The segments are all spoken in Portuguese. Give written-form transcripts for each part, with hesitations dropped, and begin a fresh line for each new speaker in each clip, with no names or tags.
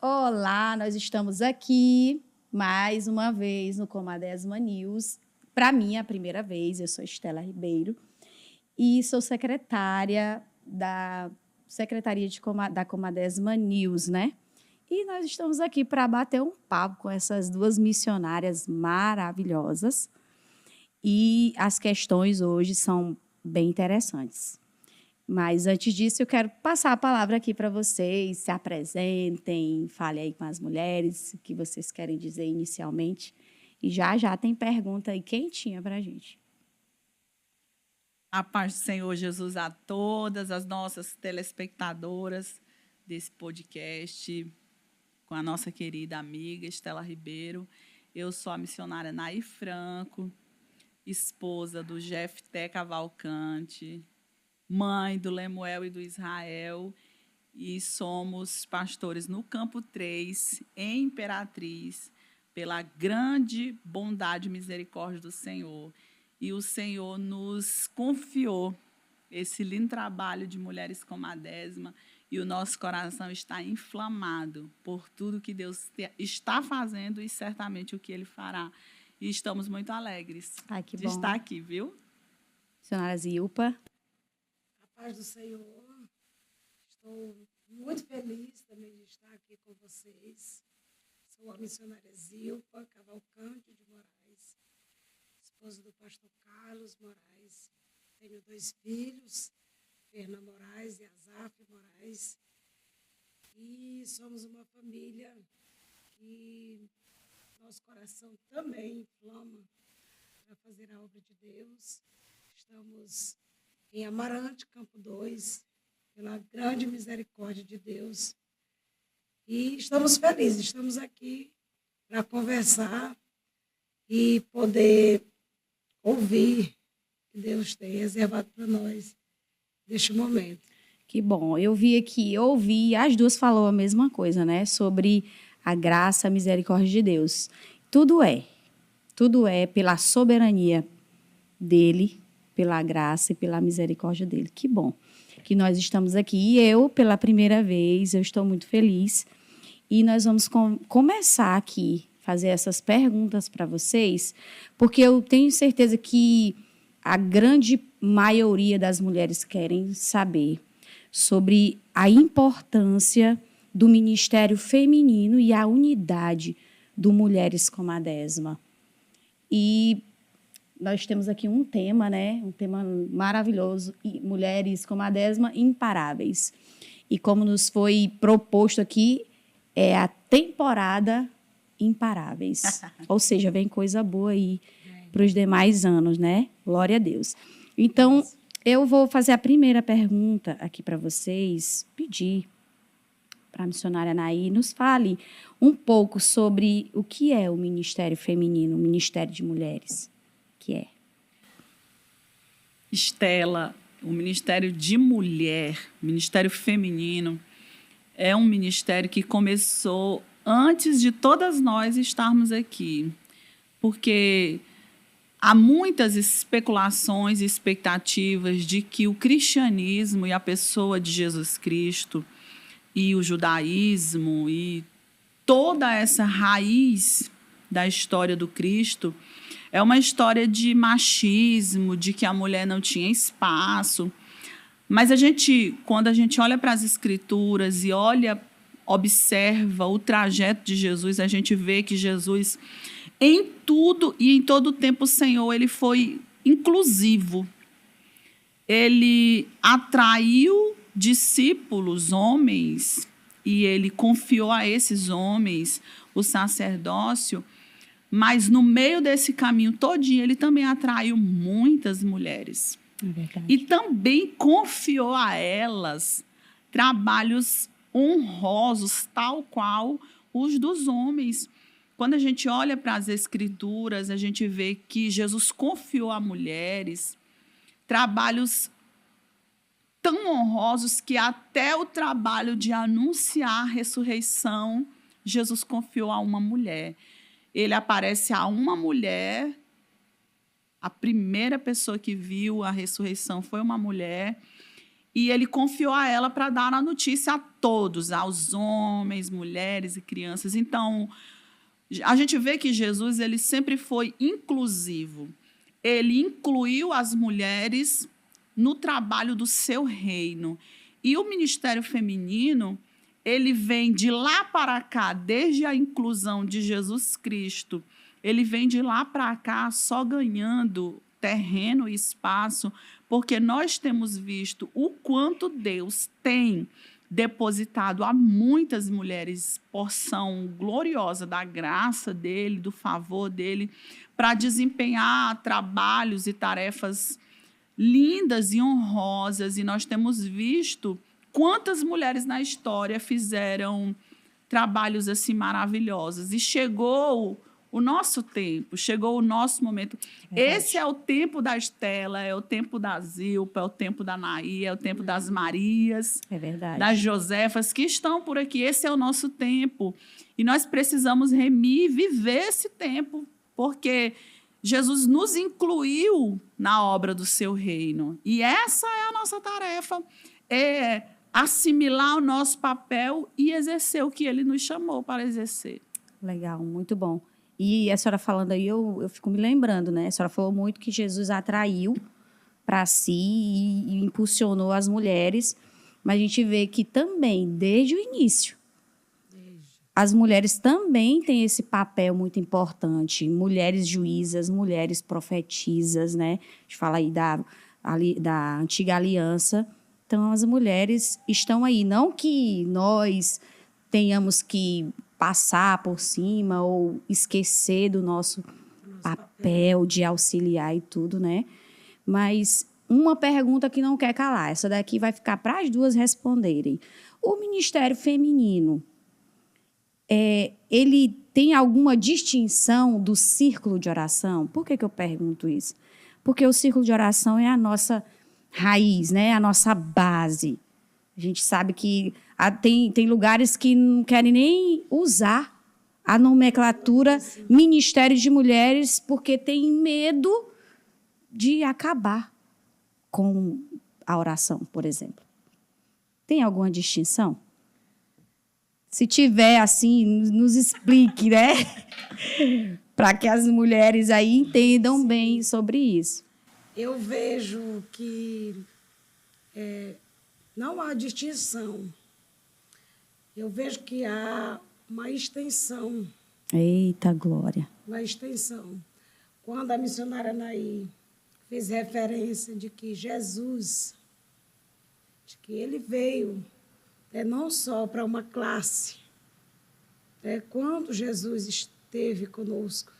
Olá, nós estamos aqui mais uma vez no Comadésima News. Para mim, é a primeira vez, eu sou Estela Ribeiro e sou secretária da Secretaria da Comadésima News, né? E nós estamos aqui para bater um papo com essas duas missionárias maravilhosas. E as questões hoje são bem interessantes. Mas, antes disso, eu quero passar a palavra aqui para vocês, se apresentem, falem aí com as mulheres, o que vocês querem dizer inicialmente. E já tem pergunta aí quentinha para a gente.
A paz do Senhor Jesus a todas as nossas telespectadoras desse podcast, com a nossa querida amiga Estela Ribeiro. Eu sou a missionária Naí Franco, esposa do Jefté Cavalcante, mãe do Lemuel e do Israel, e somos pastores no Campo 3, em Imperatriz, pela grande bondade e misericórdia do Senhor. E o Senhor nos confiou esse lindo trabalho de Mulheres Comadésima, e o nosso coração está inflamado por tudo que Deus está fazendo e certamente o que Ele fará. E estamos muito alegres de estar aqui, viu?
Missionária Zilpa.
A paz do Senhor. Estou muito feliz também de estar aqui com vocês. Sou a missionária Zilpa Cavalcante de Moraes, esposa do pastor Carlos Moraes. Tenho 2 filhos, Fernanda Moraes e Azaf Moraes. E somos uma família que nosso coração também inflama para fazer a obra de Deus. Estamos em Amarante, Campo 2, pela grande misericórdia de Deus. E estamos felizes, estamos aqui para conversar e poder ouvir o que Deus tem reservado para nós neste momento.
Que bom. Eu vi aqui, ouvi, as duas falou a mesma coisa, né? Sobre a graça, a misericórdia de Deus. Tudo é pela soberania dele, pela graça e pela misericórdia dele. Que bom que nós estamos aqui. E eu, pela primeira vez, eu estou muito feliz. E nós vamos começar aqui, fazer essas perguntas para vocês, porque eu tenho certeza que a grande maioria das mulheres querem saber sobre a importância do ministério feminino e a unidade do Mulheres Comadésima. E nós temos aqui um tema, né? Um tema maravilhoso, Mulheres Comadésima Imparáveis. E como nos foi proposto aqui, é a temporada Imparáveis. Ou seja, vem coisa boa aí para os demais anos, né? Glória a Deus. Então, eu vou fazer a primeira pergunta aqui para vocês, pedir para a missionária Naí nos fale um pouco sobre o que é o ministério feminino, o ministério de mulheres. Que é?
Estela, o Ministério de Mulher, Ministério Feminino, é um ministério que começou antes de todas nós estarmos aqui, porque há muitas especulações e expectativas de que o cristianismo e a pessoa de Jesus Cristo e o judaísmo e toda essa raiz da história do Cristo é uma história de machismo, de que a mulher não tinha espaço. Mas quando a gente olha para as Escrituras e observa o trajeto de Jesus, a gente vê que Jesus, em tudo e em todo o tempo, o Senhor, ele foi inclusivo. Ele atraiu discípulos, homens, e ele confiou a esses homens o sacerdócio. Mas, no meio desse caminho todinho, ele também atraiu muitas mulheres. E também confiou a elas trabalhos honrosos, tal qual os dos homens. Quando a gente olha para as Escrituras, a gente vê que Jesus confiou a mulheres trabalhos tão honrosos que até o trabalho de anunciar a ressurreição, Jesus confiou a uma mulher. Ele aparece a uma mulher, a primeira pessoa que viu a ressurreição foi uma mulher, e ele confiou a ela para dar a notícia a todos, aos homens, mulheres e crianças. Então, a gente vê que Jesus ele sempre foi inclusivo. Ele incluiu as mulheres no trabalho do seu reino. E o ministério feminino, ele vem de lá para cá, desde a inclusão de Jesus Cristo, ele vem de lá para cá só ganhando terreno e espaço, porque nós temos visto o quanto Deus tem depositado a muitas mulheres porção gloriosa da graça dele, do favor dele, para desempenhar trabalhos e tarefas lindas e honrosas. E nós temos visto quantas mulheres na história fizeram trabalhos assim maravilhosos. E chegou o nosso tempo, chegou o nosso momento. Esse é o tempo da Estela, é o tempo da Zilpa, é o tempo da Naí, é o tempo das Marias, das Josefas, que estão por aqui. Esse é o nosso tempo. E nós precisamos remir e viver esse tempo, porque Jesus nos incluiu na obra do seu reino. E essa é a nossa tarefa, é assimilar o nosso papel e exercer o que ele nos chamou para exercer.
Legal, muito bom. E a senhora falando aí, eu fico me lembrando, né? A senhora falou muito que Jesus atraiu para si e impulsionou as mulheres, mas a gente vê que também, desde o início, as mulheres também têm esse papel muito importante. Mulheres juízas, mulheres profetisas, né? A gente fala aí da antiga aliança. Então, as mulheres estão aí. Não que nós tenhamos que passar por cima ou esquecer do nosso papel de auxiliar e tudo, né? Mas uma pergunta que não quer calar. Essa daqui vai ficar para as duas responderem. O ministério feminino, ele tem alguma distinção do círculo de oração? Por que eu pergunto isso? Porque o círculo de oração é a nossa raiz, né? A nossa base. A gente sabe que tem lugares que não querem nem usar a nomenclatura Ministério de Mulheres porque tem medo de acabar com a oração, por exemplo. Tem alguma distinção? Se tiver, assim, nos explique, né? Para que as mulheres aí entendam bem sobre isso.
Eu vejo que não há distinção. Eu vejo que há uma extensão.
Eita, glória.
Uma extensão. Quando a missionária Naí fez referência de que Jesus, de que ele veio não só para uma classe. Quando Jesus esteve conosco,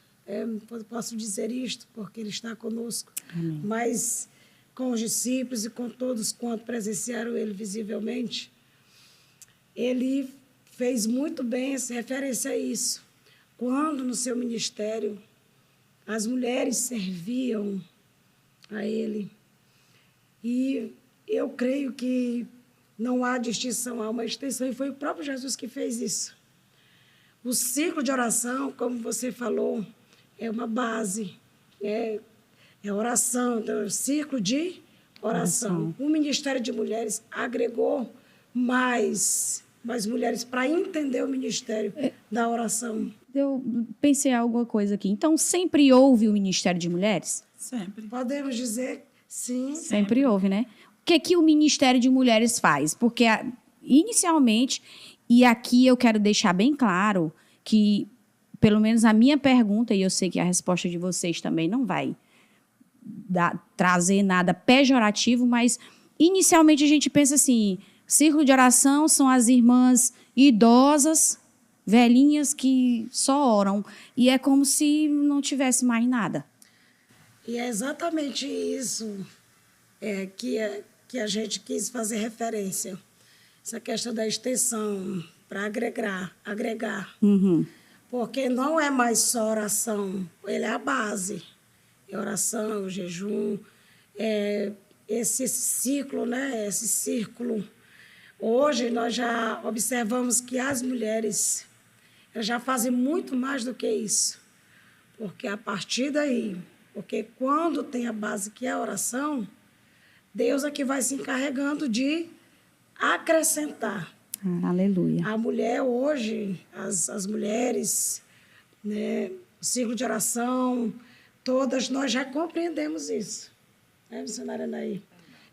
posso dizer isto porque ele está conosco,
Amém.
Mas com os discípulos e com todos quanto presenciaram ele visivelmente, ele fez muito bem essa referência a isso. Quando no seu ministério as mulheres serviam a ele. E eu creio que não há distinção, há uma extensão, e foi o próprio Jesus que fez isso. O ciclo de oração, como você falou, é uma base, é oração, então, é um ciclo de oração. O Ministério de Mulheres agregou mais mulheres para entender o ministério da oração.
Eu pensei em alguma coisa aqui. Então, sempre houve o Ministério de Mulheres?
Sempre.
Podemos dizer sim.
Sempre houve, né? O que o Ministério de Mulheres faz? Porque, inicialmente, e aqui eu quero deixar bem claro que, pelo menos a minha pergunta, e eu sei que a resposta de vocês também não vai trazer nada pejorativo, mas, inicialmente, a gente pensa assim, círculo de oração são as irmãs idosas, velhinhas, que só oram. E é como se não tivesse mais nada.
E é exatamente isso que a gente quis fazer referência. Essa questão da extensão, para agregar.
Uhum.
Porque não é mais só oração, ele é a base. É oração, o jejum, esse ciclo, né? Esse círculo. Hoje nós já observamos que as mulheres elas já fazem muito mais do que isso. Porque a partir daí, porque quando tem a base que é a oração, Deus é que vai se encarregando de acrescentar.
Aleluia.
A mulher hoje, as mulheres, né, o ciclo de oração, todas nós já compreendemos isso. Né, missionária Anaí?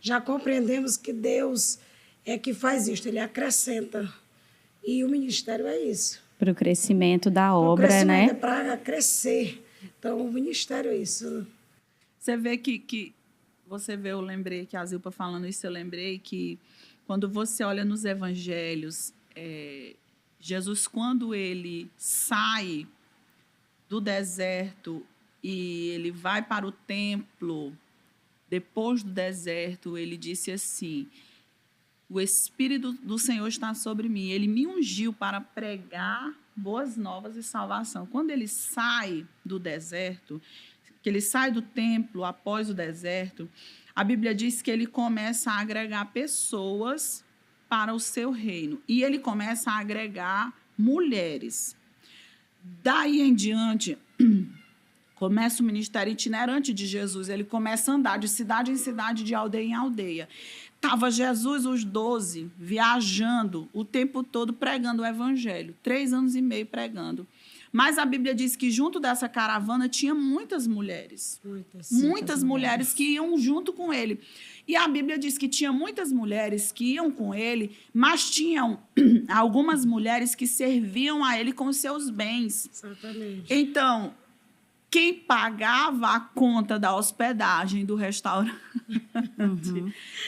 Já compreendemos que Deus é que faz isso, Ele acrescenta. E o ministério é isso.
Para o crescimento da obra,
o crescimento
né?
é para crescer. Então, o ministério é isso.
Você vê que você vê, eu lembrei que a Zilpa falando isso, eu lembrei que quando você olha nos evangelhos, Jesus, quando ele sai do deserto e ele vai para o templo, depois do deserto, ele disse assim: o Espírito do Senhor está sobre mim. Ele me ungiu para pregar boas novas e salvação. Quando ele sai do deserto, que ele sai do templo após o deserto, a Bíblia diz que ele começa a agregar pessoas para o seu reino. E ele começa a agregar mulheres. Daí em diante, começa o ministério itinerante de Jesus. Ele começa a andar de cidade em cidade, de aldeia em aldeia. Estava Jesus, os 12, viajando o tempo todo, pregando o evangelho. 3 anos e meio pregando. Mas a Bíblia diz que junto dessa caravana tinha muitas mulheres. Muitas mulheres que iam junto com ele. E a Bíblia diz que tinha muitas mulheres que iam com ele, mas tinham algumas mulheres que serviam a ele com seus bens.
Exatamente.
Então, quem pagava a conta da hospedagem do restaurante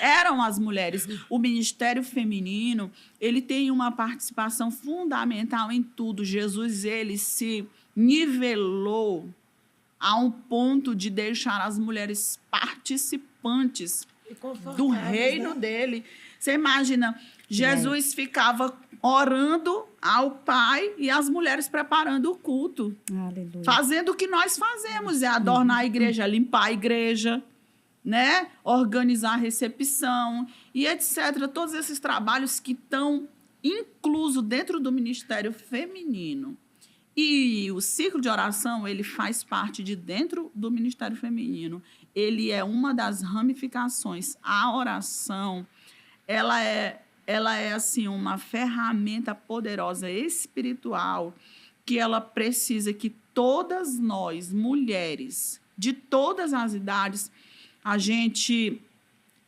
eram as mulheres. O ministério feminino, ele tem uma participação fundamental em tudo. Jesus, ele se nivelou a um ponto de deixar as mulheres participantes do reino, né, dele. Você imagina, Jesus ficava orando ao Pai e as mulheres preparando o culto.
Aleluia.
Fazendo o que nós fazemos, é adornar a igreja, limpar a igreja, né? Organizar a recepção e etc. Todos esses trabalhos que estão inclusos dentro do ministério feminino. E o ciclo de oração, ele faz parte de dentro do ministério feminino. Ele é uma das ramificações. A oração, ela é assim, uma ferramenta poderosa espiritual que ela precisa que todas nós, mulheres, de todas as idades, a gente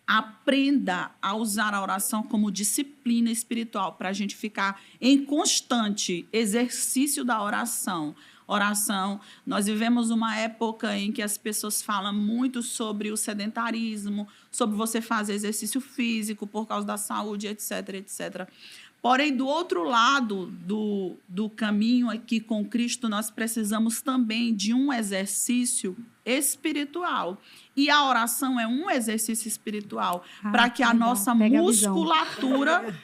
aprenda a usar a oração como disciplina espiritual, para a gente ficar em constante exercício da oração. Oração, nós vivemos uma época em que as pessoas falam muito sobre o sedentarismo, sobre você fazer exercício físico por causa da saúde, etc, etc. Porém, do outro lado do caminho aqui com Cristo, nós precisamos também de um exercício espiritual. E a oração é um exercício espiritual para que a nossa musculatura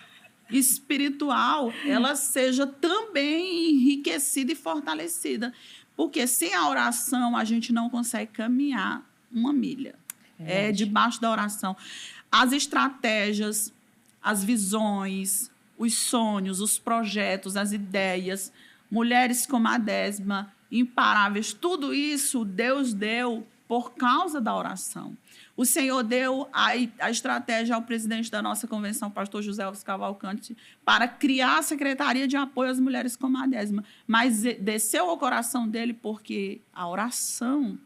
espiritual, ela seja também enriquecida e fortalecida. Porque sem a oração, a gente não consegue caminhar uma milha. É debaixo da oração. As estratégias, as visões, os sonhos, os projetos, as ideias, mulheres como a Désima, imparáveis, tudo isso Deus deu por causa da oração. O Senhor deu a estratégia ao presidente da nossa convenção, pastor José Alves Cavalcante, para criar a Secretaria de Apoio às Mulheres como a Désima. Mas desceu ao coração dele porque a oração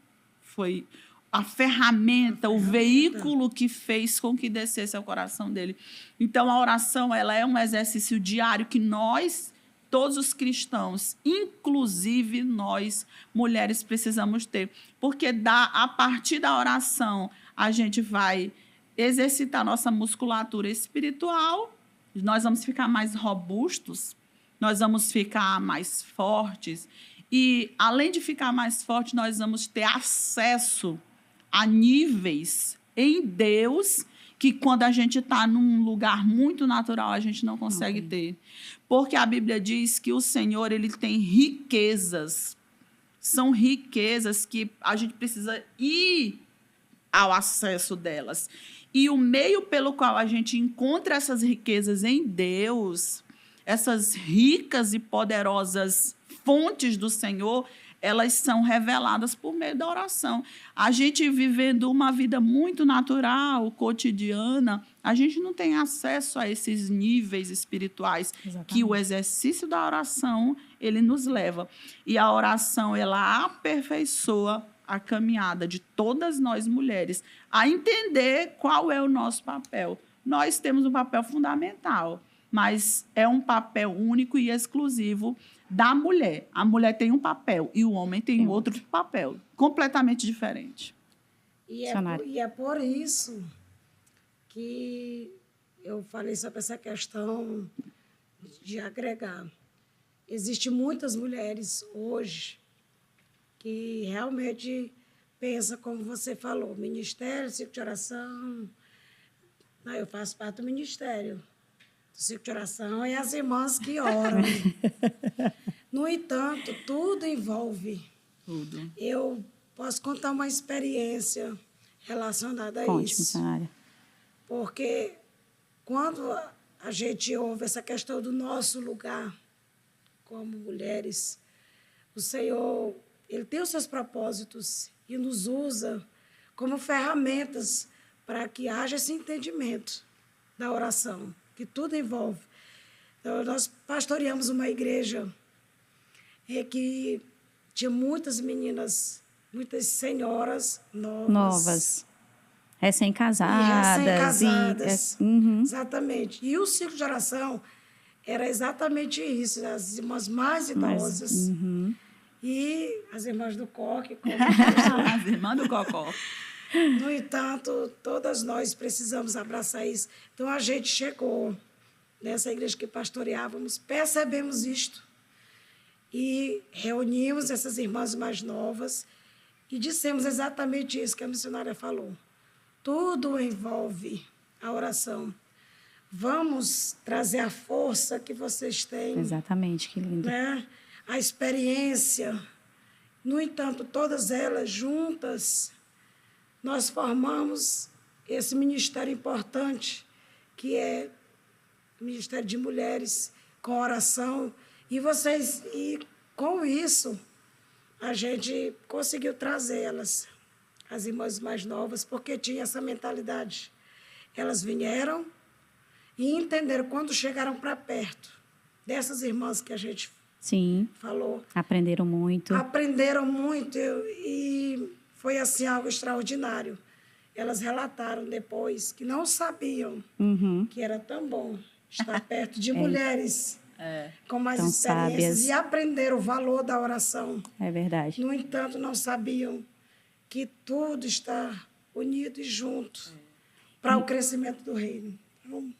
foi a ferramenta, o veículo que fez com que descesse ao coração dele. Então, a oração, ela é um exercício diário que nós, todos os cristãos, inclusive nós, mulheres, precisamos ter. Porque a partir da oração, a gente vai exercitar nossa musculatura espiritual, nós vamos ficar mais robustos, nós vamos ficar mais fortes. E, além de ficar mais fortes, nós vamos ter acesso a níveis em Deus que, quando a gente está num lugar muito natural, a gente não consegue ter. Porque a Bíblia diz que o Senhor, ele tem riquezas. São riquezas que a gente precisa ir ao acesso delas. E o meio pelo qual a gente encontra essas riquezas em Deus, essas ricas e poderosas fontes do Senhor, elas são reveladas por meio da oração. A gente vivendo uma vida muito natural, cotidiana, a gente não tem acesso a esses níveis espirituais que o exercício da oração ele nos leva. E a oração ela aperfeiçoa a caminhada de todas nós mulheres a entender qual é o nosso papel. Nós temos um papel fundamental, mas é um papel único e exclusivo da mulher. A mulher tem um papel e o homem tem outro papel, completamente diferente.
E é por isso que eu falei sobre essa questão de agregar. Existem muitas mulheres hoje que realmente pensam, como você falou, ministério, ciclo de oração. Não, eu faço parte do ministério. O ciclo de oração e as irmãs que oram. No entanto, tudo envolve.
Tudo.
Eu posso contar uma experiência relacionada a
Conte,
isso.
missionária.
Porque quando a gente ouve essa questão do nosso lugar como mulheres, o Senhor, Ele tem os seus propósitos e nos usa como ferramentas para que haja esse entendimento da oração, que tudo envolve. Então, nós pastoreamos uma igreja que tinha muitas meninas, muitas senhoras novas.
Recém-casadas.
Recém-casadas. Exatamente. E o ciclo de oração era exatamente isso, as irmãs mais idosas. E as irmãs do coque.
As irmãs do cocó.
No entanto, todas nós precisamos abraçar isso. Então, a gente chegou nessa igreja que pastoreávamos, percebemos isto e reunimos essas irmãs mais novas e dissemos exatamente isso que a missionária falou. Tudo envolve a oração. Vamos trazer a força que vocês têm.
Exatamente, que lindo.
Né? A experiência. No entanto, todas elas juntas, nós formamos esse ministério importante, que é o Ministério de Mulheres, com oração. E com isso, a gente conseguiu trazê-las, as irmãs mais novas, porque tinha essa mentalidade. Elas vieram e entenderam, quando chegaram para perto dessas irmãs que a gente falou.
Aprenderam muito.
Aprenderam muito e foi assim algo extraordinário. Elas relataram depois que não sabiam que era tão bom estar perto de mulheres com mais
tão
experiências
sábias.
E aprenderam o valor da oração.
É verdade.
No entanto, não sabiam que tudo está unido e junto para o crescimento do reino. Então,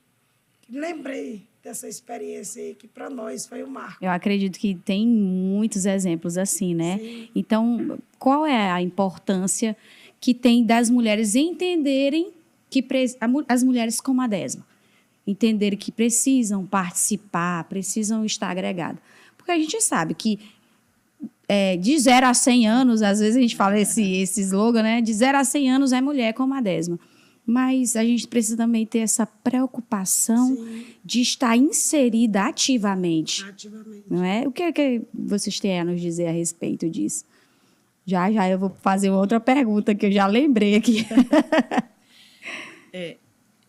lembrei dessa experiência aí, que para nós foi um marco.
Eu acredito que tem muitos exemplos assim, né?
Sim.
Então, qual é a importância que tem das mulheres entenderem que as mulheres como a Desma, entenderem que precisam participar, precisam estar agregadas? Porque a gente sabe que de 0 a 100 anos, às vezes a gente fala esse slogan, né? De 0 a 100 anos é mulher como a Desma. Mas a gente precisa também ter essa preocupação de estar inserida ativamente. Não é? O que é que vocês têm a nos dizer a respeito disso? Já eu vou fazer outra pergunta que eu já lembrei aqui.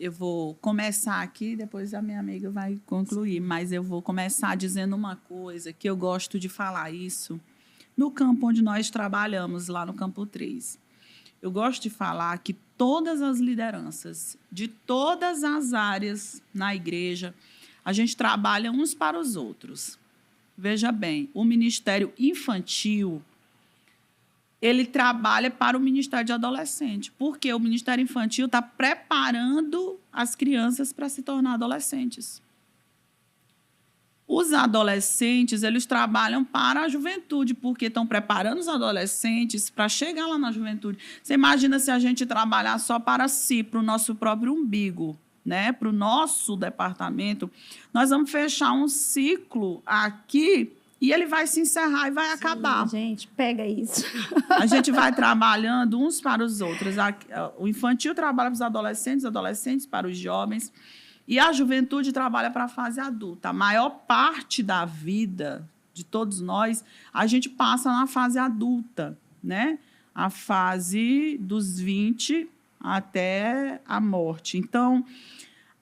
Eu vou começar aqui, depois a minha amiga vai concluir, mas eu vou começar dizendo uma coisa que eu gosto de falar isso no campo onde nós trabalhamos, lá no Campo 3. Eu gosto de falar que todas as lideranças de todas as áreas na igreja, a gente trabalha uns para os outros. Veja bem, o ministério infantil, ele trabalha para o ministério de adolescente, porque o ministério infantil está preparando as crianças para se tornar adolescentes. Os adolescentes, eles trabalham para a juventude, porque estão preparando os adolescentes para chegar lá na juventude. Você imagina se a gente trabalhar só para si, para o nosso próprio umbigo, né? Para o nosso departamento. Nós vamos fechar um ciclo aqui e ele vai se encerrar e vai acabar.
Gente, pega isso.
A gente vai trabalhando uns para os outros. O infantil trabalha para os adolescentes para os jovens. E a juventude trabalha para a fase adulta. A maior parte da vida de todos nós, a gente passa na fase adulta, né? A fase dos 20 até a morte. Então,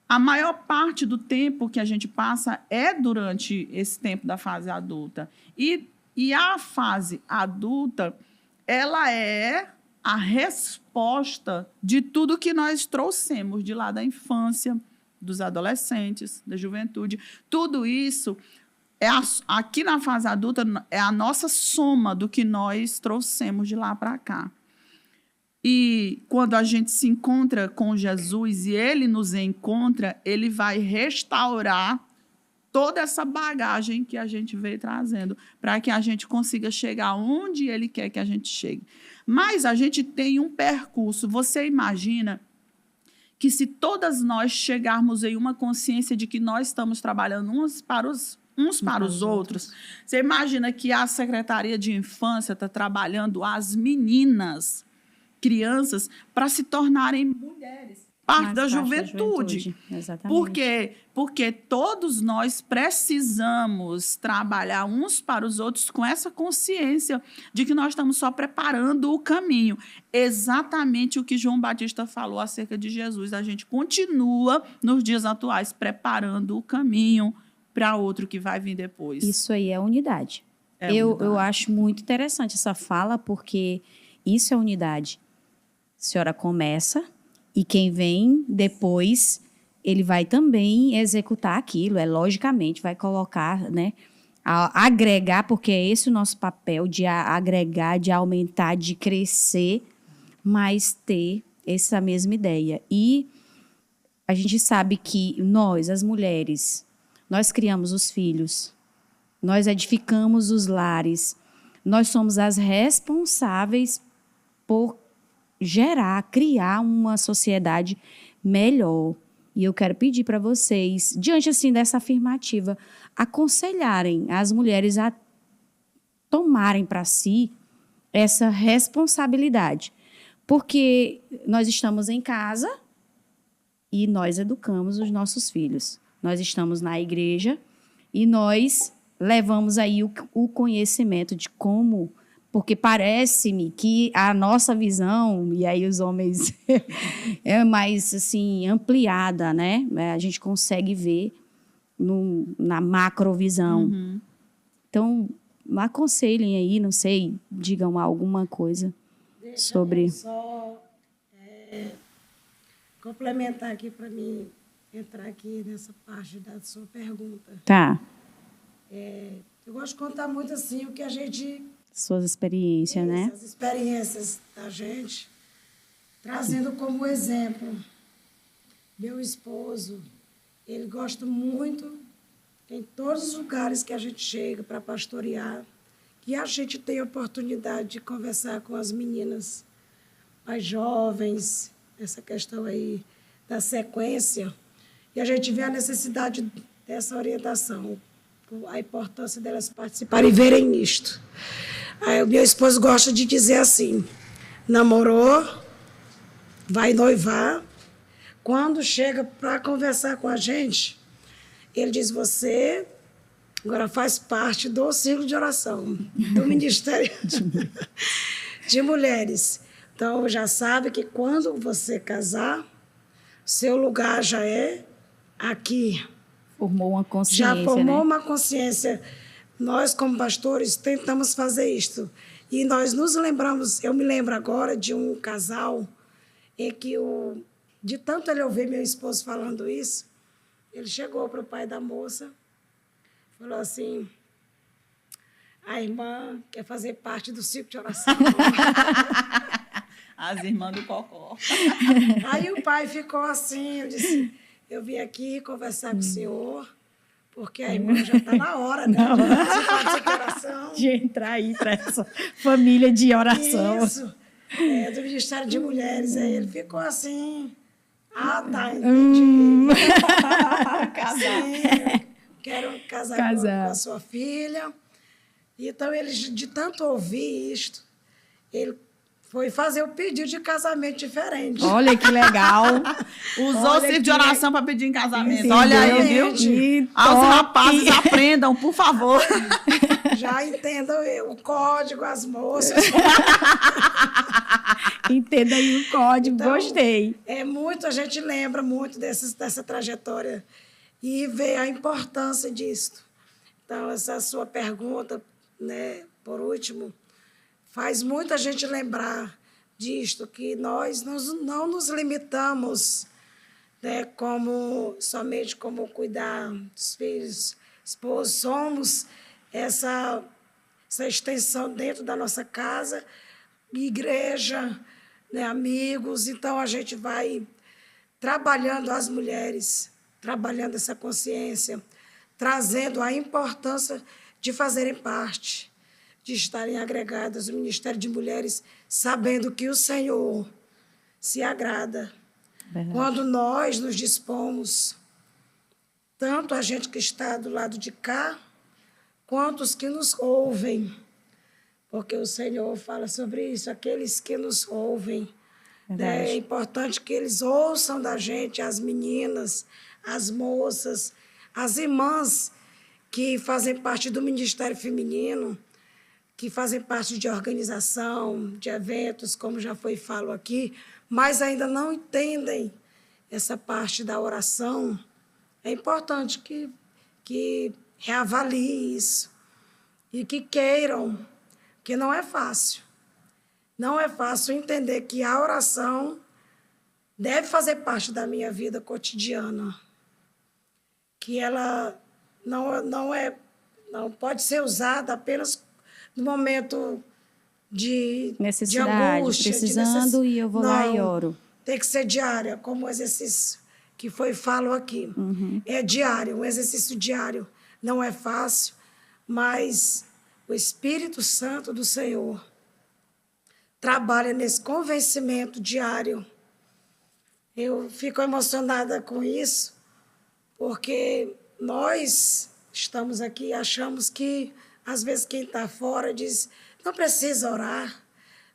a maior parte do tempo que a gente passa é durante esse tempo da fase adulta. E a fase adulta, ela é a resposta de tudo que nós trouxemos de lá da infância, dos adolescentes, da juventude. Tudo isso, aqui na fase adulta, é a nossa soma do que nós trouxemos de lá para cá. E quando a gente se encontra com Jesus e ele nos encontra, ele vai restaurar toda essa bagagem que a gente veio trazendo, para que a gente consiga chegar onde ele quer que a gente chegue. Mas a gente tem um percurso. Você imagina que se todas nós chegarmos em uma consciência de que nós estamos trabalhando uns para os outros, você imagina que a Secretaria de Infância está trabalhando as meninas, crianças, para se tornarem mulheres, parte da juventude.
Exatamente.
Por quê? Porque todos nós precisamos trabalhar uns para os outros com essa consciência de que nós estamos só preparando o caminho. Exatamente o que João Batista falou acerca de Jesus. A gente continua, nos dias atuais, preparando o caminho para outro que vai vir depois.
Isso aí é unidade. Eu acho muito interessante essa fala, porque isso é unidade. A senhora começa e quem vem depois, ele vai também executar aquilo. Logicamente, vai colocar, né, agregar, porque é esse o nosso papel, de agregar, de aumentar, de crescer, mas ter essa mesma ideia. E a gente sabe que nós, as mulheres, nós criamos os filhos, nós edificamos os lares, nós somos as responsáveis por criar uma sociedade melhor. E eu quero pedir para vocês, diante assim dessa afirmativa, aconselharem as mulheres a tomarem para si essa responsabilidade. Porque nós estamos em casa e nós educamos os nossos filhos. Nós estamos na igreja e nós levamos aí o conhecimento de como... Porque parece-me que a nossa visão, e aí os homens, é mais assim, ampliada, né? A gente consegue ver na macrovisão.
Uhum.
Então, aconselhem aí, não sei, digam alguma coisa sobre...
Eu só complementar aqui para mim entrar aqui nessa parte da sua pergunta.
Tá.
Eu gosto de contar muito assim o que a gente...
Suas experiências, né?
As experiências da gente, trazendo como exemplo. Meu esposo, ele gosta muito, em todos os lugares que a gente chega para pastorear, que a gente tem a oportunidade de conversar com as meninas mais jovens, essa questão aí da sequência, e a gente vê a necessidade dessa orientação, a importância delas participarem e verem isto. Aí o meu esposo gosta de dizer assim, namorou, vai noivar, quando chega para conversar com a gente, ele diz, você agora faz parte do ciclo de oração, do Ministério de Mulheres. Então, já sabe que quando você casar, seu lugar já é aqui.
Formou uma consciência,
já formou,
né?
Uma consciência. Nós, como pastores, tentamos fazer isto. E nós nos lembramos, eu me lembro agora de um casal em que, de tanto ele ouvir meu esposo falando isso, ele chegou para o pai da moça, falou assim, a irmã quer fazer parte do ciclo de oração.
As irmãs do Cocó.
Aí o pai ficou assim, eu disse, eu vim aqui conversar com o senhor, porque a irmã já está na hora, né? De participar de oração.
De entrar aí para essa família de oração.
Isso, do Ministério de Mulheres. Aí ele ficou assim, tá, entendi. Sim, quero casar com a sua filha. Então, ele, de tanto ouvir isto, ele foi fazer o pedido de casamento diferente.
Olha que legal.
Usou o
Olha
círculo de
que-
oração para pedir em casamento.
Entendeu?
Olha aí, viu?
Que
Ah, os
top.
rapazes aprendam, por favor.
Já entendam o código, as moças.
Entenda aí o código,
Então,
gostei.
A gente lembra muito dessa trajetória e vê a importância disso. Então, essa sua pergunta, né, por último, faz muita gente lembrar disto, que nós não nos limitamos, né, somente como cuidar dos filhos, esposos, somos essa extensão dentro da nossa casa, igreja, né, amigos. Então, a gente vai trabalhando as mulheres, trabalhando essa consciência, trazendo a importância de fazerem parte, de estarem agregadas no Ministério de Mulheres, sabendo que o Senhor se agrada.
Verdade.
Quando nós nos dispomos, tanto a gente que está do lado de cá, quanto os que nos ouvem, porque o Senhor fala sobre isso, aqueles que nos ouvem.
Verdade.
É importante que eles ouçam da gente, as meninas, as moças, as irmãs que fazem parte do Ministério Feminino, que fazem parte de organização, de eventos, como já foi falado aqui, mas ainda não entendem essa parte da oração. É importante que reavaliem isso e que queiram, que não é fácil. Não é fácil entender que a oração deve fazer parte da minha vida cotidiana, que ela não pode ser usada apenas no momento de
Necessidade,
angústia.
precisando, e eu vou lá e oro.
Tem que ser diária, como o exercício que foi falo aqui. É diário, um exercício diário. Não é fácil, mas o Espírito Santo do Senhor trabalha nesse convencimento diário. Eu fico emocionada com isso, porque nós estamos aqui e achamos que, às vezes, quem está fora diz, não precisa orar,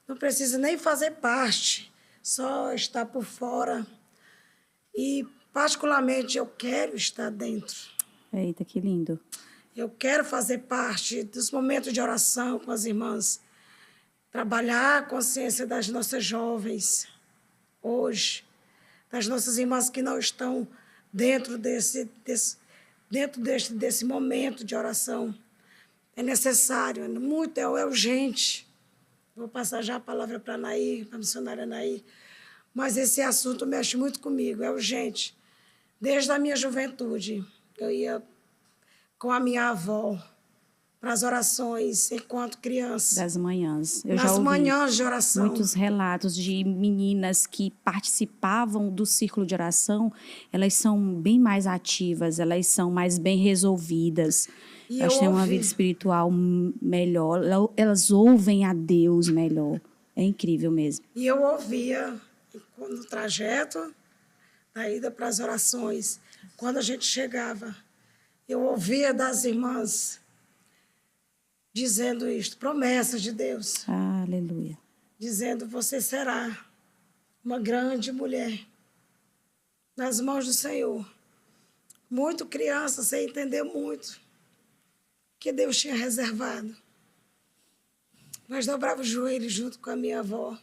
não precisa nem fazer parte, só estar por fora. E, particularmente, eu quero estar dentro.
Eita, que lindo.
Eu quero fazer parte dos momentos de oração com as irmãs, trabalhar a consciência das nossas jovens hoje, das nossas irmãs que não estão dentro desse momento de oração. É necessário, é urgente. Vou passar já a palavra para a Nair, para a missionária Nair, mas esse assunto mexe muito comigo, é urgente. Desde a minha juventude, eu ia com a minha avó para as orações enquanto criança.
Das manhãs. Eu
Nas
já ouvi
manhãs de oração.
muitos relatos de meninas que participavam do círculo de oração. Elas são bem mais ativas, elas são mais bem resolvidas.
E
Elas
eu
têm uma
ouvi.
vida espiritual melhor. Elas ouvem a Deus melhor. É incrível mesmo.
E eu ouvia no trajeto da ida para as orações, quando a gente chegava, eu ouvia das irmãs dizendo isto, promessas de Deus,
Aleluia.
dizendo, você será uma grande mulher nas mãos do Senhor. Muito criança, sem entender muito que Deus tinha reservado. Mas dobrava o joelho junto com a minha avó.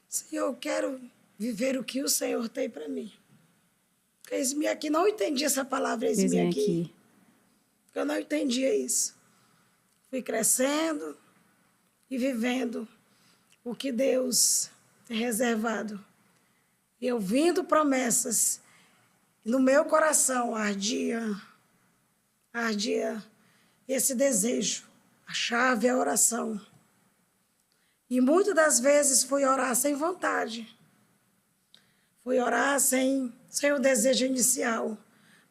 Senhor, eu quero viver o que o Senhor tem para mim. Eis-me aqui, não entendi essa palavra, eis-me
Dizem
aqui.
aqui.
Eu não entendia isso. Fui crescendo e vivendo o que Deus tem reservado. E ouvindo promessas, no meu coração ardia esse desejo. A chave é a oração. E muitas das vezes fui orar sem vontade. Fui orar sem o desejo inicial.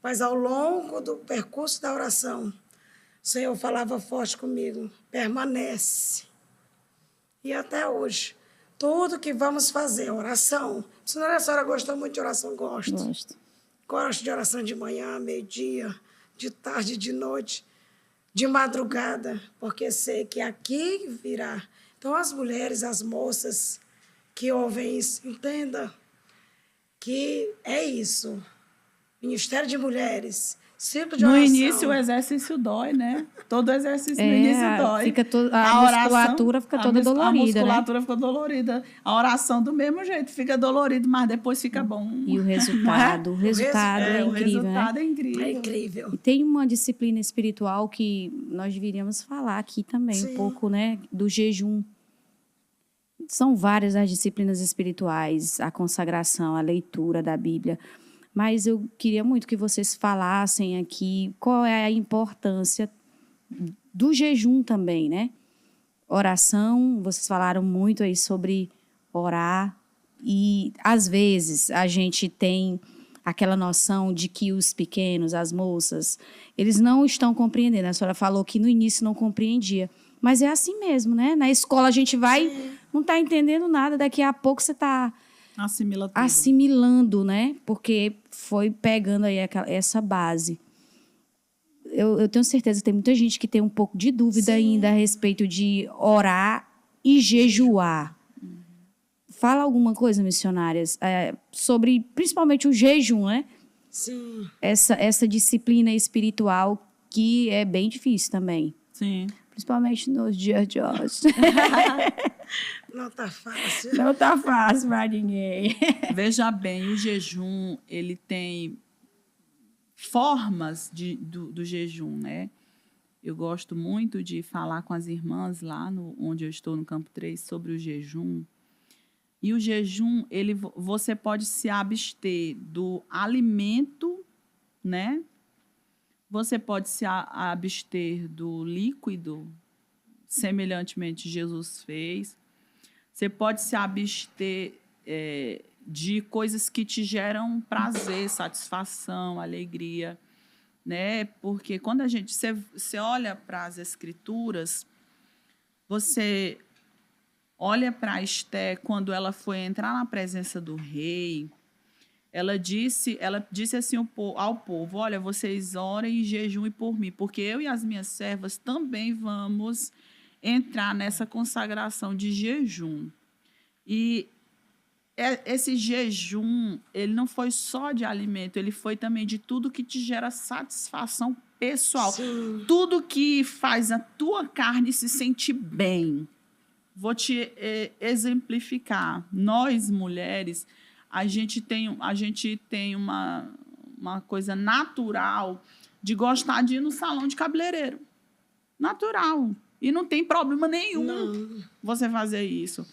Mas ao longo do percurso da oração, o Senhor falava forte comigo. Permanece. E até hoje, tudo que vamos fazer, oração. Se a senhora gostou muito de oração, gosto. Gosto de oração de manhã, meio-dia, de tarde, de noite, de madrugada, porque sei que aqui virá. Então, as mulheres, as moças, que ouvem isso, entenda que é isso. Ministério de Mulheres, ciclo de
No
oração.
início o exercício dói, né? Todo exercício no início dói.
Fica a musculatura fica toda dolorida,
a musculatura fica dolorida. A oração do mesmo jeito fica dolorida, mas depois fica bom.
E o resultado, o resultado é
o
incrível,
resultado
né?
é incrível.
É incrível.
E tem uma disciplina espiritual que nós deveríamos falar aqui também,
Sim.
um pouco, né, do jejum. São várias as disciplinas espirituais, a consagração, a leitura da Bíblia. Mas eu queria muito que vocês falassem aqui qual é a importância do jejum também, né? Oração, vocês falaram muito aí sobre orar. E, às vezes, a gente tem aquela noção de que os pequenos, as moças, eles não estão compreendendo. A senhora falou que no início não compreendia. Mas é assim mesmo, né? Na escola a gente vai, não está entendendo nada, daqui a pouco você está assimilando, né? Porque foi pegando aí essa base. Eu tenho certeza que tem muita gente que tem um pouco de dúvida ainda a respeito de orar e jejuar. Fala alguma coisa, missionárias, sobre principalmente o jejum, né?
Sim.
Essa disciplina espiritual que é bem difícil também.
Sim.
Principalmente nos dias de hoje.
Não tá fácil.
Não tá fácil para ninguém.
Veja bem, o jejum, ele tem formas do jejum, né? Eu gosto muito de falar com as irmãs lá onde eu estou, no Campo 3, sobre o jejum. E o jejum, você pode se abster do alimento, né? Você pode se abster do líquido, semelhantemente Jesus fez. Você pode se abster de coisas que te geram prazer, satisfação, alegria, né? Porque quando você olha para as Escrituras, você olha para Esté, quando ela foi entrar na presença do rei, ela disse assim ao povo: olha, vocês orem e jejuem por mim, porque eu e as minhas servas também vamos entrar nessa consagração de jejum. E esse jejum, ele não foi só de alimento, ele foi também de tudo que te gera satisfação pessoal.
Sim.
Tudo que faz a tua carne se sentir bem. Vou te exemplificar. Nós, mulheres, a gente tem uma coisa natural de gostar de ir no salão de cabeleireiro. Natural. E não tem problema nenhum você fazer isso.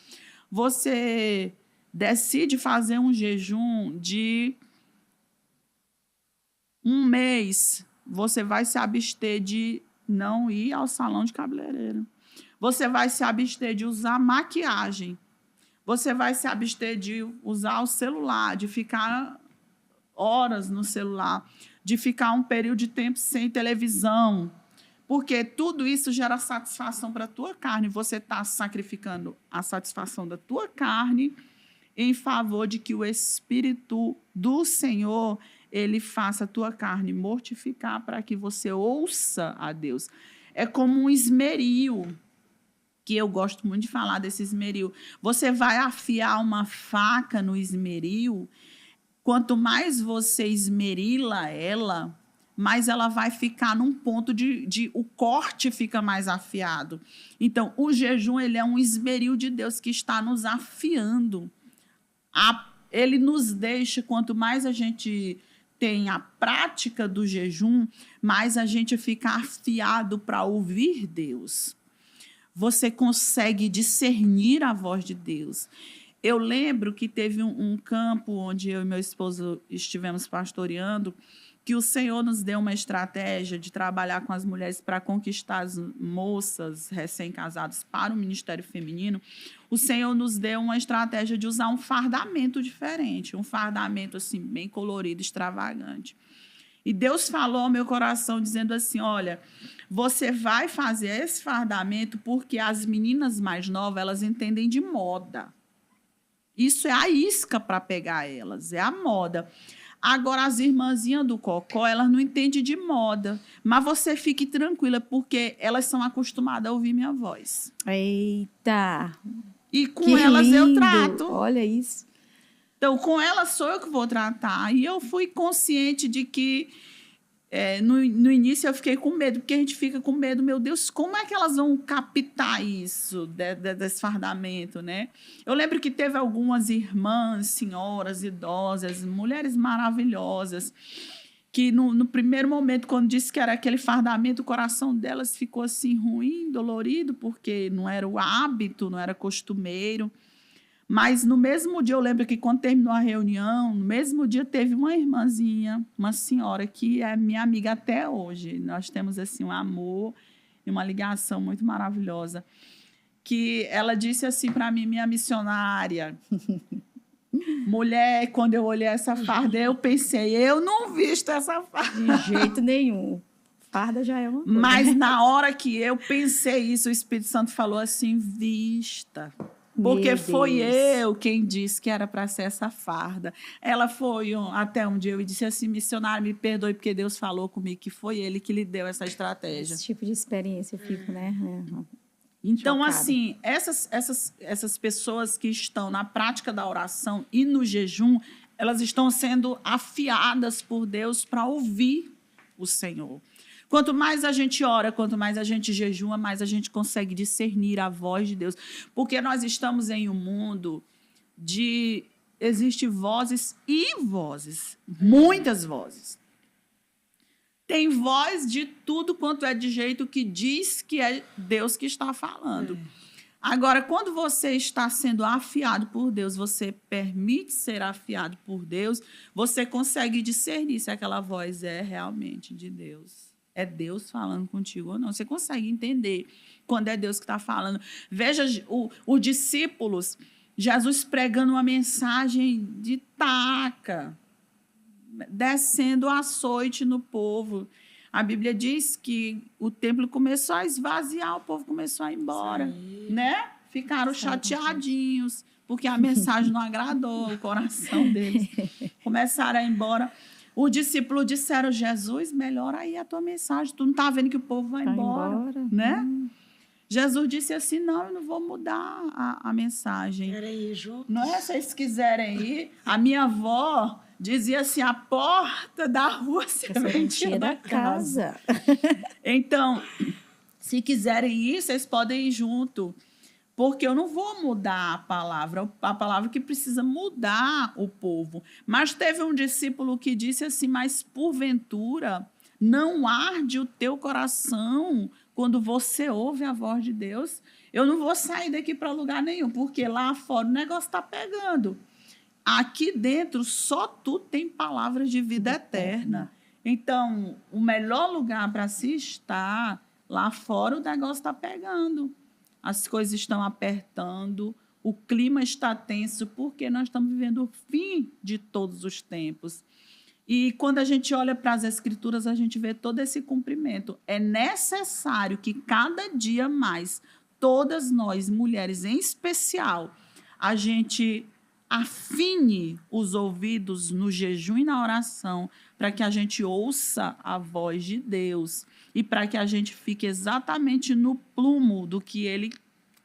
Você decide fazer um jejum de 1 mês. Você vai se abster de não ir ao salão de cabeleireiro. Você vai se abster de usar maquiagem. Você vai se abster de usar o celular, de ficar horas no celular, de ficar um período de tempo sem televisão. Porque tudo isso gera satisfação para a tua carne. Você está sacrificando a satisfação da tua carne em favor de que o Espírito do Senhor, ele faça a tua carne mortificar para que você ouça a Deus. É como um esmeril, que eu gosto muito de falar desse esmeril. Você vai afiar uma faca no esmeril, quanto mais você esmerila ela, mais ela vai ficar num ponto de o corte fica mais afiado. Então, o jejum, ele é um esmeril de Deus que está nos afiando. Ele nos deixa, quanto mais a gente tem a prática do jejum, mais a gente fica afiado para ouvir Deus. Você consegue discernir a voz de Deus. Eu lembro que teve um campo onde eu e meu esposo estivemos pastoreando, que o Senhor nos deu uma estratégia de trabalhar com as mulheres para conquistar as moças recém-casadas para o ministério feminino. O Senhor nos deu uma estratégia de usar um fardamento diferente, um fardamento assim, bem colorido, extravagante. E Deus falou ao meu coração dizendo assim: olha, você vai fazer esse fardamento porque as meninas mais novas, elas entendem de moda. Isso é a isca para pegar elas, é a moda. Agora, as irmãzinhas do cocó, elas não entendem de moda. Mas você fique tranquila, porque elas são acostumadas a ouvir minha voz.
Eita!
E com
Que
elas eu
lindo!
trato.
Olha isso.
Então, com elas sou eu que vou tratar. E eu fui consciente de que no início eu fiquei com medo, porque a gente fica com medo, meu Deus, como é que elas vão captar isso, desse fardamento, né? Eu lembro que teve algumas irmãs, senhoras, idosas, mulheres maravilhosas, que no primeiro momento, quando disse que era aquele fardamento, o coração delas ficou assim ruim, dolorido, porque não era o hábito, não era costumeiro. Mas no mesmo dia, eu lembro que quando terminou a reunião, no mesmo dia teve uma irmãzinha, uma senhora que é minha amiga até hoje. Nós temos assim um amor e uma ligação muito maravilhosa. Que ela disse assim para mim, minha missionária, mulher, quando eu olhei essa farda, eu pensei, eu não visto essa farda.
De jeito nenhum. Farda já é uma coisa.
Mas na hora que eu pensei isso, o Espírito Santo falou assim, vista. Porque
Meu
foi
Deus.
eu quem disse que era para ser essa farda. Ela foi até um dia eu disse assim, missionário, me perdoe, porque Deus falou comigo que foi Ele que lhe deu essa estratégia.
Esse tipo de experiência eu fico, né?
Então,
Chocada.
assim, essas pessoas que estão na prática da oração e no jejum, elas estão sendo afiadas por Deus para ouvir o Senhor. Quanto mais a gente ora, quanto mais a gente jejua, mais a gente consegue discernir a voz de Deus. Porque nós estamos em um mundo existem vozes e vozes, muitas vozes. Tem voz de tudo quanto é de jeito que diz que é Deus que está falando. Agora, quando você está sendo afiado por Deus, você permite ser afiado por Deus, você consegue discernir se aquela voz é realmente de Deus. É Deus falando contigo ou não. Você consegue entender quando é Deus que está falando. Veja os discípulos, Jesus pregando uma mensagem de taca, descendo açoite no povo. A Bíblia diz que o templo começou a esvaziar, o povo começou a ir embora, né? Ficaram chateadinhos, porque a mensagem não agradou o coração deles. Começaram a ir embora. Os discípulos disseram, Jesus, melhora aí a tua mensagem. Tu não está vendo que o povo vai embora, né? Jesus disse assim, não, eu não vou mudar a mensagem.
Querem ir juntos?
Não é? Se vocês quiserem ir, a minha avó dizia assim, a porta da rua serventia da casa. Então, se quiserem ir, vocês podem ir junto. Porque eu não vou mudar a palavra que precisa mudar o povo. Mas teve um discípulo que disse assim, mas porventura não arde o teu coração quando você ouve a voz de Deus? Eu não vou sair daqui para lugar nenhum, porque lá fora o negócio está pegando. Aqui dentro só tu tem palavras de vida eterna. Então, o melhor lugar para se estar, lá fora o negócio está pegando. As coisas estão apertando, o clima está tenso, porque nós estamos vivendo o fim de todos os tempos. E quando a gente olha para as Escrituras, a gente vê todo esse cumprimento. É necessário que cada dia mais, todas nós, mulheres em especial, a gente afine os ouvidos no jejum e na oração para que a gente ouça a voz de Deus e para que a gente fique exatamente no plumo do que Ele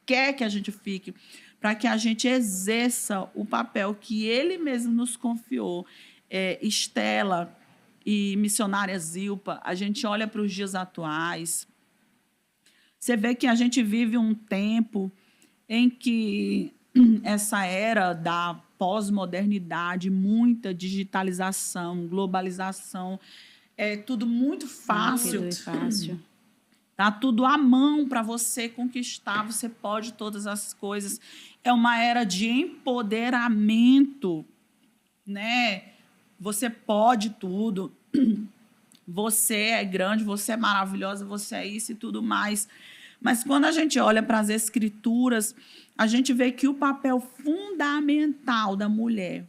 quer que a gente fique, para que a gente exerça o papel que Ele mesmo nos confiou. Estela e missionária Zilpa, a gente olha para os dias atuais, você vê que a gente vive um tempo em que essa era da pós-modernidade, muita digitalização, globalização, é tudo muito fácil. Tá tudo à mão para você conquistar, você pode todas as coisas. É uma era de empoderamento, né? Você pode tudo. Você é grande, você é maravilhosa, você é isso e tudo mais. Mas quando a gente olha para as Escrituras, a gente vê que o papel fundamental da mulher,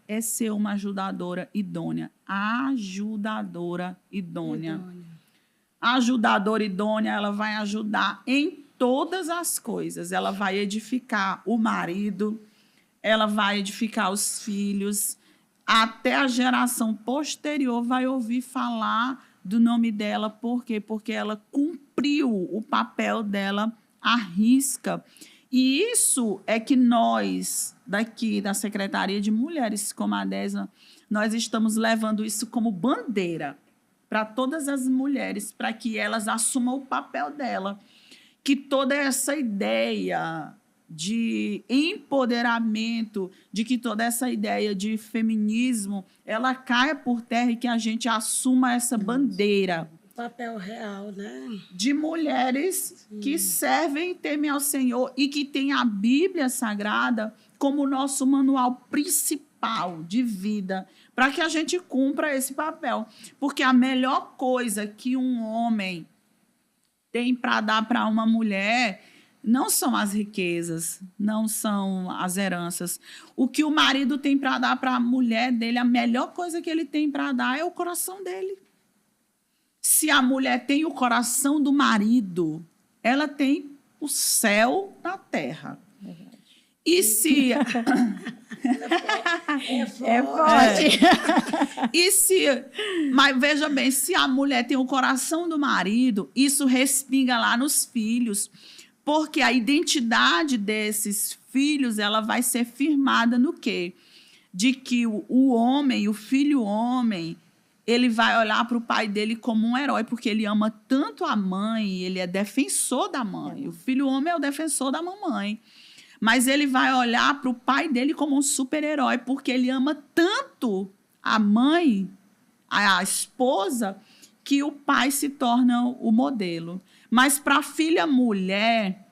é ser uma ajudadora idônea. Ajudadora idônea. A ajudadora idônea, ela vai ajudar em todas as coisas. Ela vai edificar o marido, ela vai edificar os filhos, até a geração posterior vai ouvir falar do nome dela. Por quê? Porque ela cumpriu o papel dela à risca. E isso é que nós, daqui da Secretaria de Mulheres como a Desma, nós estamos levando isso como bandeira para todas as mulheres, para que elas assumam o papel dela. Que toda essa ideia de empoderamento, de que toda essa ideia de feminismo, ela caia por terra e que a gente assuma essa bandeira.
O papel real, né?
De mulheres que servem e temem ao Senhor e que têm a Bíblia Sagrada como nosso manual principal de vida, para que a gente cumpra esse papel. Porque a melhor coisa que um homem tem para dar para uma mulher não são as riquezas, não são as heranças. O que o marido tem para dar para a mulher dele, a melhor coisa que ele tem para dar é o coração dele. Se a mulher tem o coração do marido, ela tem o céu na terra. E se...
É forte.
Mas veja bem, se a mulher tem o coração do marido, isso respinga lá nos filhos, porque a identidade desses filhos ela vai ser firmada no quê? De que o homem, o filho homem, ele vai olhar para o pai dele como um herói, porque ele ama tanto a mãe, ele é defensor da mãe. O filho homem é o defensor da mamãe. Mas ele vai olhar para o pai dele como um super-herói, porque ele ama tanto a mãe, a esposa, que o pai se torna o modelo. Mas para a filha mulher,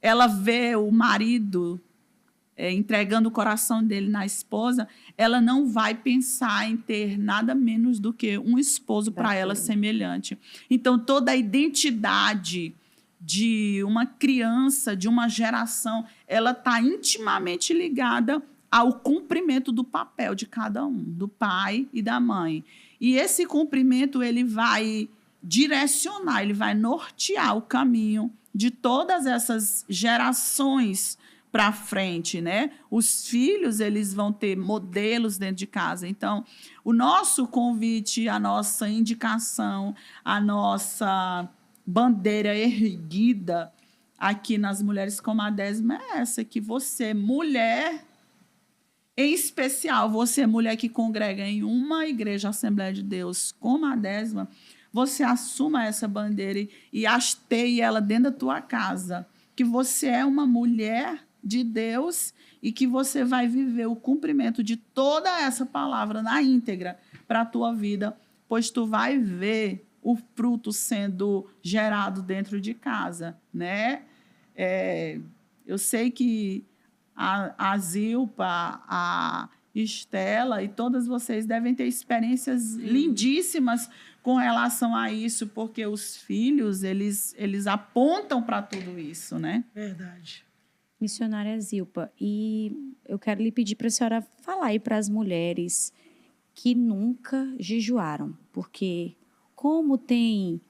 ela vê o marido entregando o coração dele na esposa, ela não vai pensar em ter nada menos do que um esposo para ela semelhante. Então, toda a identidade de uma criança, de uma geração, ela está intimamente ligada ao cumprimento do papel de cada um, do pai e da mãe. E esse cumprimento ele vai direcionar, ele vai nortear o caminho de todas essas gerações para frente, né? Os filhos, eles vão ter modelos dentro de casa. Então, o nosso convite, a nossa indicação, a nossa bandeira erguida aqui nas Mulheres como a Desma é essa, que você, mulher, em especial, você, mulher que congrega em uma igreja Assembleia de Deus como a Desma, você assuma essa bandeira e hasteie ela dentro da tua casa, que você é uma mulher de Deus e que você vai viver o cumprimento de toda essa palavra na íntegra para a tua vida, pois tu vai ver o fruto sendo gerado dentro de casa, né? Eu sei que a Zilpa, a Estela e todas vocês devem ter experiências lindíssimas com relação a isso, porque os filhos, eles apontam para tudo isso, né?
Verdade.
Missionária Zilpa, e eu quero lhe pedir para a senhora falar aí para as mulheres que nunca jejuaram, porque como tem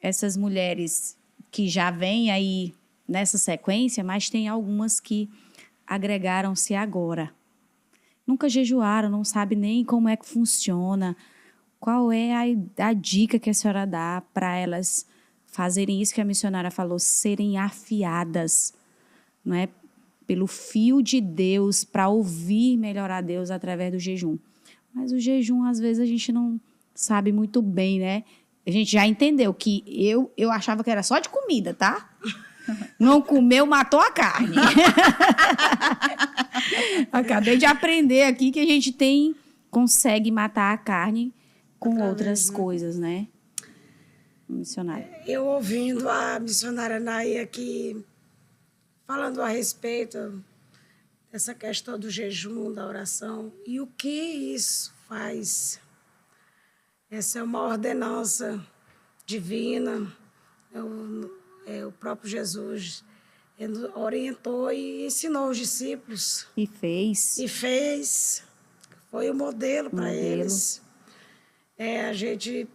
essas mulheres que já vêm aí nessa sequência, mas tem algumas que agregaram-se agora. Nunca jejuaram, não sabe nem como é que funciona. Qual é a dica que a senhora dá para elas fazerem isso que a missionária falou, serem afiadas, não é, pelo fio de Deus, para ouvir melhor a Deus através do jejum. Mas o jejum, às vezes, a gente não sabe muito bem, né? A gente já entendeu que eu achava que era só de comida, tá? Não comeu, matou a carne. Acabei de aprender aqui que a gente consegue matar a carne com outras coisas, né? Missionária.
Eu ouvindo a missionária Nay aqui falando a respeito dessa questão do jejum, da oração, e o que isso faz. Essa é uma ordenança divina. O próprio Jesus orientou e ensinou os discípulos.
E fez. Foi o modelo para eles. A gente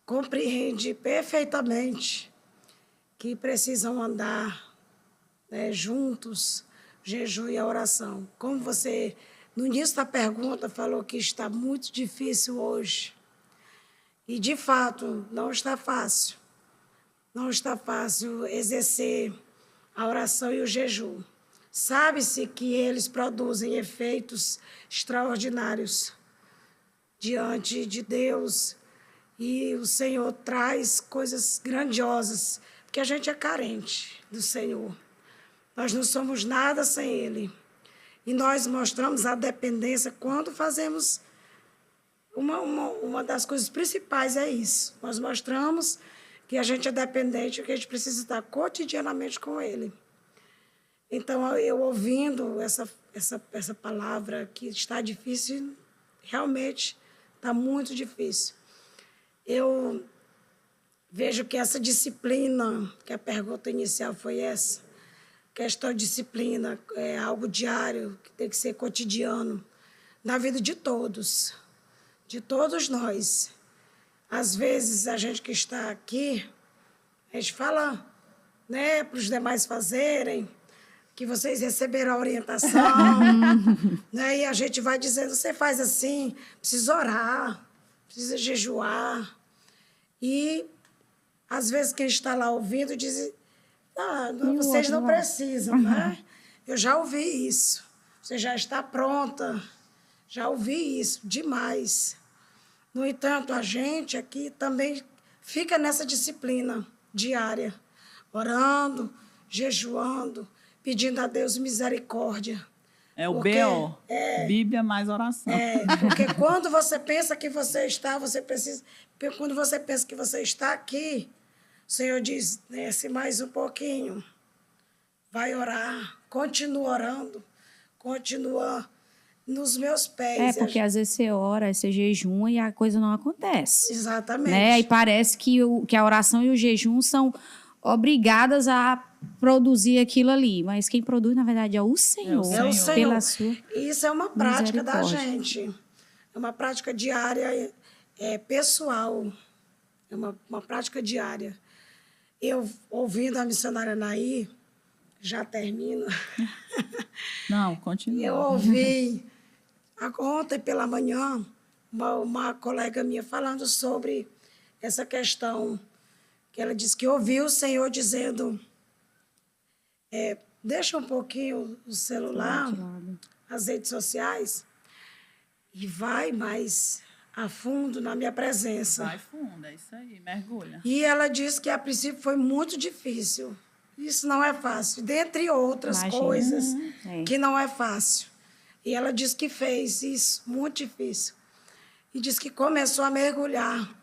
compreende perfeitamente que precisam andar, né, juntos, jejum e a oração. Como você, no início da pergunta, falou que está muito difícil hoje. E, de fato, não está fácil.
não está fácil exercer a oração e o jejum. Sabe-se que eles produzem efeitos extraordinários diante de Deus e o Senhor traz coisas grandiosas, porque a gente é carente do Senhor. Nós não somos nada sem Ele. E nós mostramos a dependência quando fazemos uma das coisas principais é isso. Nós mostramos que a gente é dependente, que a gente precisa estar cotidianamente com Ele. Então, eu ouvindo essa palavra que está difícil, realmente está muito difícil. Eu vejo que essa disciplina, que a pergunta inicial foi essa, questão de disciplina, é algo diário, que tem que ser cotidiano, na vida de todos nós. Às vezes, a gente que está aqui, a gente fala, né, para os demais fazerem, que vocês receberam a orientação, né, e a gente vai dizendo, você faz assim, precisa orar, precisa jejuar. E, às vezes, quem está lá ouvindo diz, vocês não precisam, né? Eu já ouvi isso. Você já está pronta. Já ouvi isso demais. No entanto, a gente aqui também fica nessa disciplina diária, orando, jejuando, pedindo a Deus misericórdia.
É o B.O., Bíblia mais oração.
Porque quando você pensa que você está, você precisa... Quando você pensa que você está aqui, o Senhor diz, desce mais um pouquinho, vai orar, continua orando, continua nos meus pés.
Porque às vezes você ora, você jejuma e a coisa não acontece.
Exatamente.
Né? E parece que a oração e o jejum são obrigadas a produzir aquilo ali. Mas quem produz, na verdade, é o Senhor.
É o Senhor.
Pela sua
Isso é uma prática da
misericórdia.
gente. É uma prática diária, pessoal. É uma prática diária. Eu, ouvindo a missionária Naí, já termino.
Não, continua.
Eu ouvi ontem pela manhã uma colega minha falando sobre essa questão, que ela disse que ouviu o Senhor dizendo, deixa um pouquinho o celular, as redes sociais, e vai mais a fundo na minha presença.
Vai fundo, é isso aí, mergulha.
E ela disse que a princípio foi muito difícil. Isso não é fácil, dentre outras coisas que não é fácil. E ela disse que fez isso, muito difícil. E disse que começou a mergulhar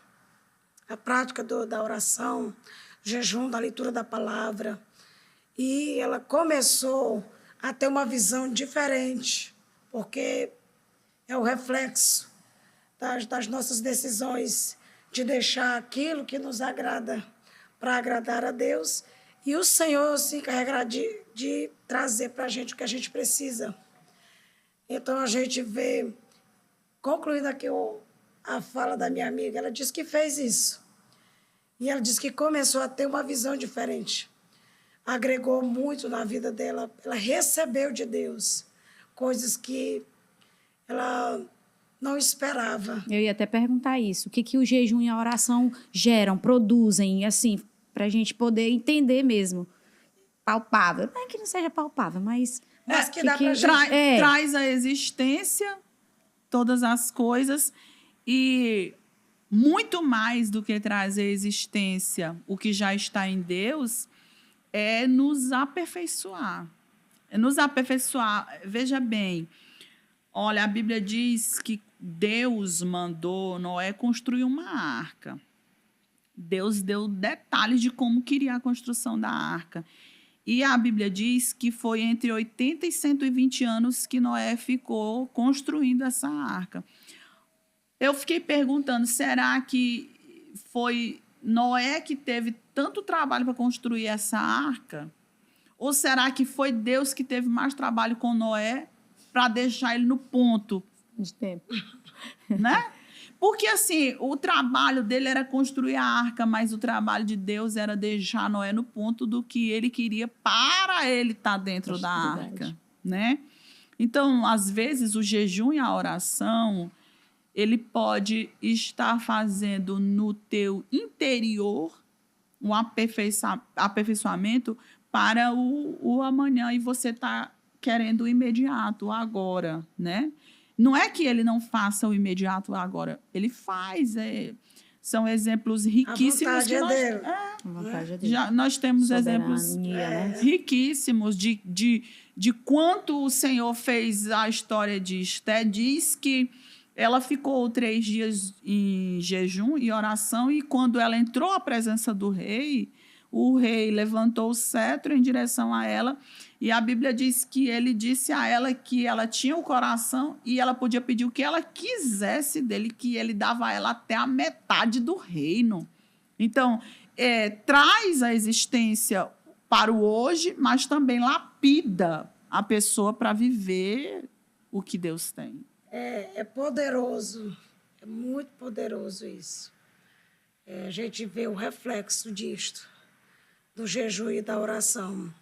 a prática da oração, jejum, da leitura da palavra. E ela começou a ter uma visão diferente, porque é o reflexo das nossas decisões de deixar aquilo que nos agrada para agradar a Deus e o Senhor se encarregará de trazer para a gente o que a gente precisa. Então, a gente vê, concluindo aqui a fala da minha amiga, ela disse que fez isso. E ela disse que começou a ter uma visão diferente. Agregou muito na vida dela. Ela recebeu de Deus coisas que ela não esperava.
Eu ia até perguntar isso. O que o jejum e a oração geram, produzem, assim, para a gente poder entender mesmo. Palpável. Não é que não seja palpável, mas
que dá pra gente...
Traz à existência todas as coisas e muito mais do que trazer à existência o que já está em Deus é nos aperfeiçoar. É nos aperfeiçoar. Veja bem, olha, a Bíblia diz que Deus mandou Noé construir uma arca. Deus deu detalhes de como queria a construção da arca. E a Bíblia diz que foi entre 80 e 120 anos que Noé ficou construindo essa arca. Eu fiquei perguntando, será que foi Noé que teve tanto trabalho para construir essa arca? Ou será que foi Deus que teve mais trabalho com Noé para deixar ele no ponto?
de tempo.
Né? Porque, assim, o trabalho dele era construir a arca, mas o trabalho de Deus era deixar Noé no ponto do que ele queria para ele estar dentro da arca, né? Então, às vezes, o jejum e a oração, ele pode estar fazendo no teu interior um aperfeiçoamento para o amanhã e você está querendo o imediato, o agora, né? Não é que ele não faça o imediato agora, ele faz. São exemplos riquíssimos que nós,
dele.
A vontade é dele.
nós temos exemplos
Soberania, né?
riquíssimos de quanto o Senhor fez a história de Esté. Diz que ela ficou 3 dias em jejum e oração, e quando ela entrou à presença do rei, o rei levantou o cetro em direção a ela, e a Bíblia diz que ele disse a ela que ela tinha o coração e ela podia pedir o que ela quisesse dele, que ele dava a ela até a metade do reino. Então, traz a existência para o hoje, mas também lapida a pessoa para viver o que Deus tem.
É poderoso, é muito poderoso isso. A gente vê o reflexo disto, do jejum e da oração.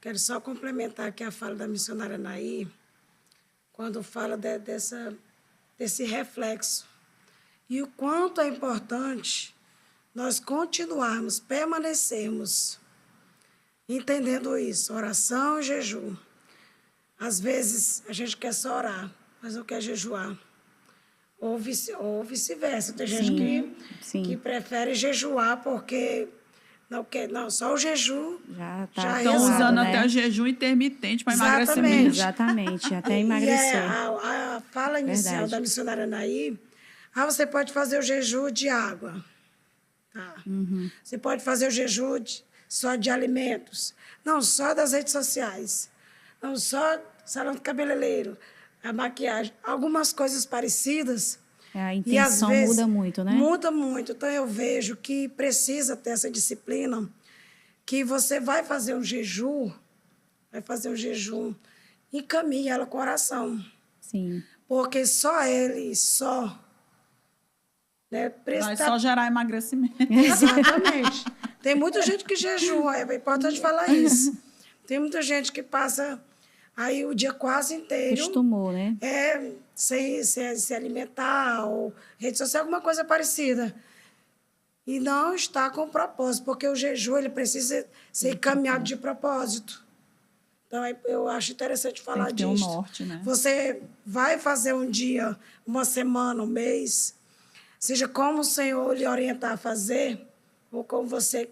Quero só complementar aqui a fala da missionária Naí, quando fala desse reflexo. E o quanto é importante nós continuarmos, permanecermos entendendo isso, oração e jejum. Às vezes a gente quer só orar, mas não quer jejuar. Ou vice-versa. Tem gente que prefere jejuar porque não quer, não, só o jejum
Já tá
já
Estão
resolve,
usando
né?
até o jejum intermitente para emagrecer
Exatamente.
mesmo.
Exatamente, até
E
emagrecer.
a fala inicial
Verdade.
da missionária Naí, você pode fazer o jejum de água. Tá? Você pode fazer o jejum só de alimentos. Não só das redes sociais. Não só salão de cabeleireiro. A maquiagem. Algumas coisas parecidas.
A
E às
intenção
vezes
muda muito, né?
Muda muito. Então eu vejo que precisa ter essa disciplina, que você vai fazer um jejum, encaminhe ela com oração.
Sim.
Porque só ele, né,
Vai só gerar emagrecimento.
Exatamente. Tem muita gente que jejua, é importante falar isso. Tem muita gente que passa aí o dia quase inteiro
Acostumou, né?
sem se alimentar, ou rede social, alguma coisa parecida. E não está com propósito, porque o jejum ele precisa ser encaminhado de propósito. Então, eu acho interessante falar
Tem que ter
disso.
um norte, né?
Você vai fazer um dia, uma semana, um mês, seja como o Senhor lhe orientar a fazer, ou como você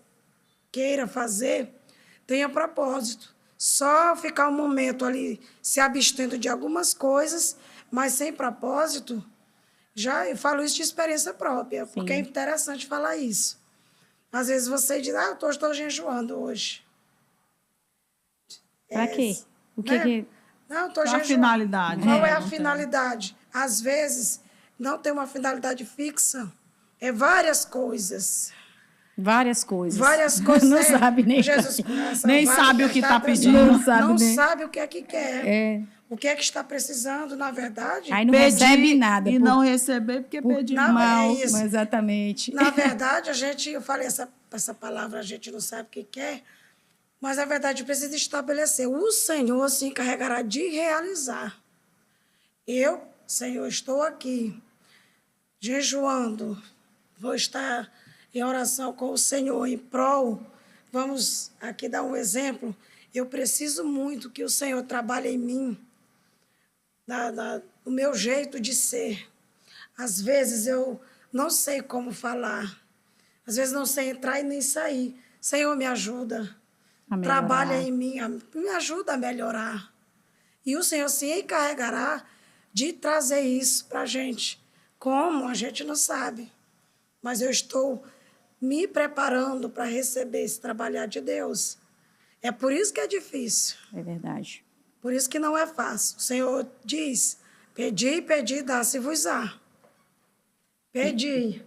queira fazer, tenha propósito. Só ficar um momento ali se abstendo de algumas coisas, mas sem propósito, eu falo isso de experiência própria,
Sim.
porque é interessante falar isso. Às vezes você diz, eu estou jejuando hoje.
Pra quê? O que
né?
que...
Não, estou
Qual a
jejuando.
finalidade?
Qual é a
Não tem.
finalidade? Às vezes, não tem uma finalidade fixa. É várias coisas.
Várias coisas.
Várias coisas.
Não sabe nem.
Jesus,
Nem sabe o que está pedindo.
Não sabe
Não
nem.
sabe o que é que quer.
É.
O que é que está precisando, na verdade.
Aí não recebe nada.
E não receber porque pediu
Não,
mal.
é isso.
Exatamente.
Na verdade, eu falei essa palavra, a gente não sabe o que quer, mas na verdade precisa estabelecer. O Senhor se encarregará de realizar. Eu, Senhor, estou aqui, jejuando, vou estar em oração com o Senhor, em prol. Vamos aqui dar um exemplo. Eu preciso muito que o Senhor trabalhe em mim, no meu jeito de ser. Às vezes eu não sei como falar. Às vezes não sei entrar e nem sair. Senhor, me ajuda. Trabalha em mim, me ajuda a melhorar. E o Senhor se encarregará de trazer isso para a gente. Como? A gente não sabe. Mas eu estou me preparando para receber esse trabalhar de Deus. É por isso que é difícil.
É verdade.
Por isso que não é fácil. O Senhor diz, pedi, pedi, dá-se-vos-á. Pedi.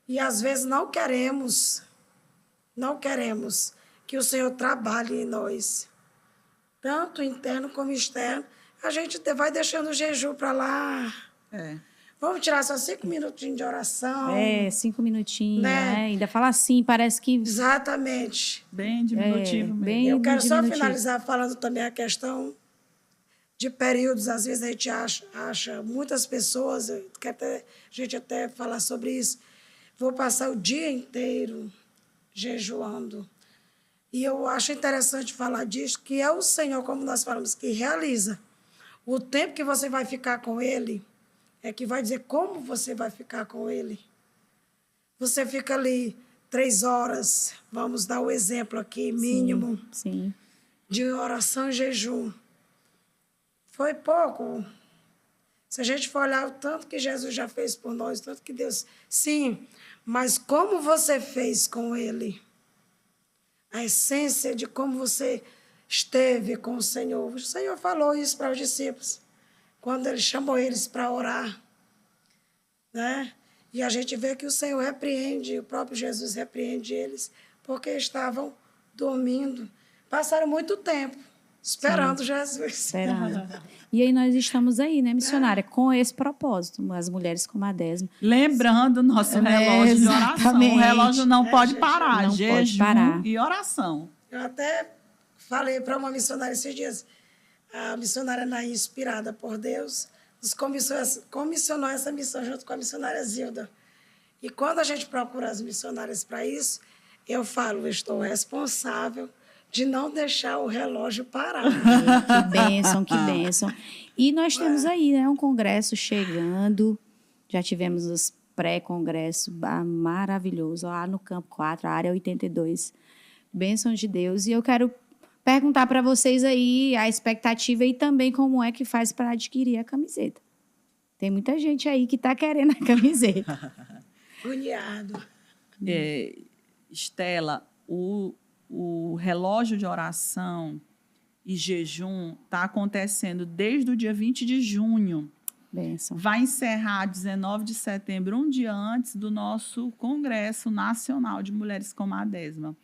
E às vezes não queremos que o Senhor trabalhe em nós. Tanto interno como externo. A gente vai deixando o jejum para lá. Vamos tirar só 5 minutinhos de oração.
5 minutinhos,
Né?
Ainda fala assim, parece que...
Exatamente.
Bem diminutivo mesmo.
bem
Eu quero só
diminutivo.
finalizar falando também a questão de períodos. Às vezes a gente acha muitas pessoas, a gente até falar sobre isso, vou passar o dia inteiro jejuando. E eu acho interessante falar disso, que é o Senhor, como nós falamos, que realiza. O tempo que você vai ficar com Ele é que vai dizer como você vai ficar com Ele. Você fica ali 3 horas, vamos dar o exemplo aqui, mínimo,
Sim.
de oração e jejum. Foi pouco. Se a gente for olhar o tanto que Jesus já fez por nós, o tanto que Deus... Sim, mas como você fez com Ele? A essência de como você esteve com o Senhor. O Senhor falou isso para os discípulos, quando Ele chamou eles para orar, né? E a gente vê que o Senhor repreende, o próprio Jesus repreende eles, porque estavam dormindo. Passaram muito tempo esperando Jesus.
Esperando. E aí nós estamos aí, né, missionária, com esse propósito, as mulheres com a décima.
Lembrando o nosso relógio de oração.
Exatamente.
O relógio não pode parar.
Não pode
Jejum
parar.
e oração.
Eu até falei para uma missionária esses dias, a missionária Naí, inspirada por Deus, nos comissionou essa missão junto com a missionária Zilda. E quando a gente procura as missionárias para isso, eu falo, eu estou responsável de não deixar o relógio parar.
Que bênção, que bênção. E nós temos aí, né, um congresso chegando, já tivemos os pré-congressos maravilhosos, lá no Campo 4, a área 82. Bênção de Deus. E eu quero perguntar para vocês aí a expectativa e também como é que faz para adquirir a camiseta. Tem muita gente aí que está querendo a camiseta.
Uniado.
Estela, o relógio de oração e jejum está acontecendo desde o dia 20 de junho.
Bênção.
Vai encerrar 19 de setembro, um dia antes do nosso Congresso Nacional de Mulheres com a Décima.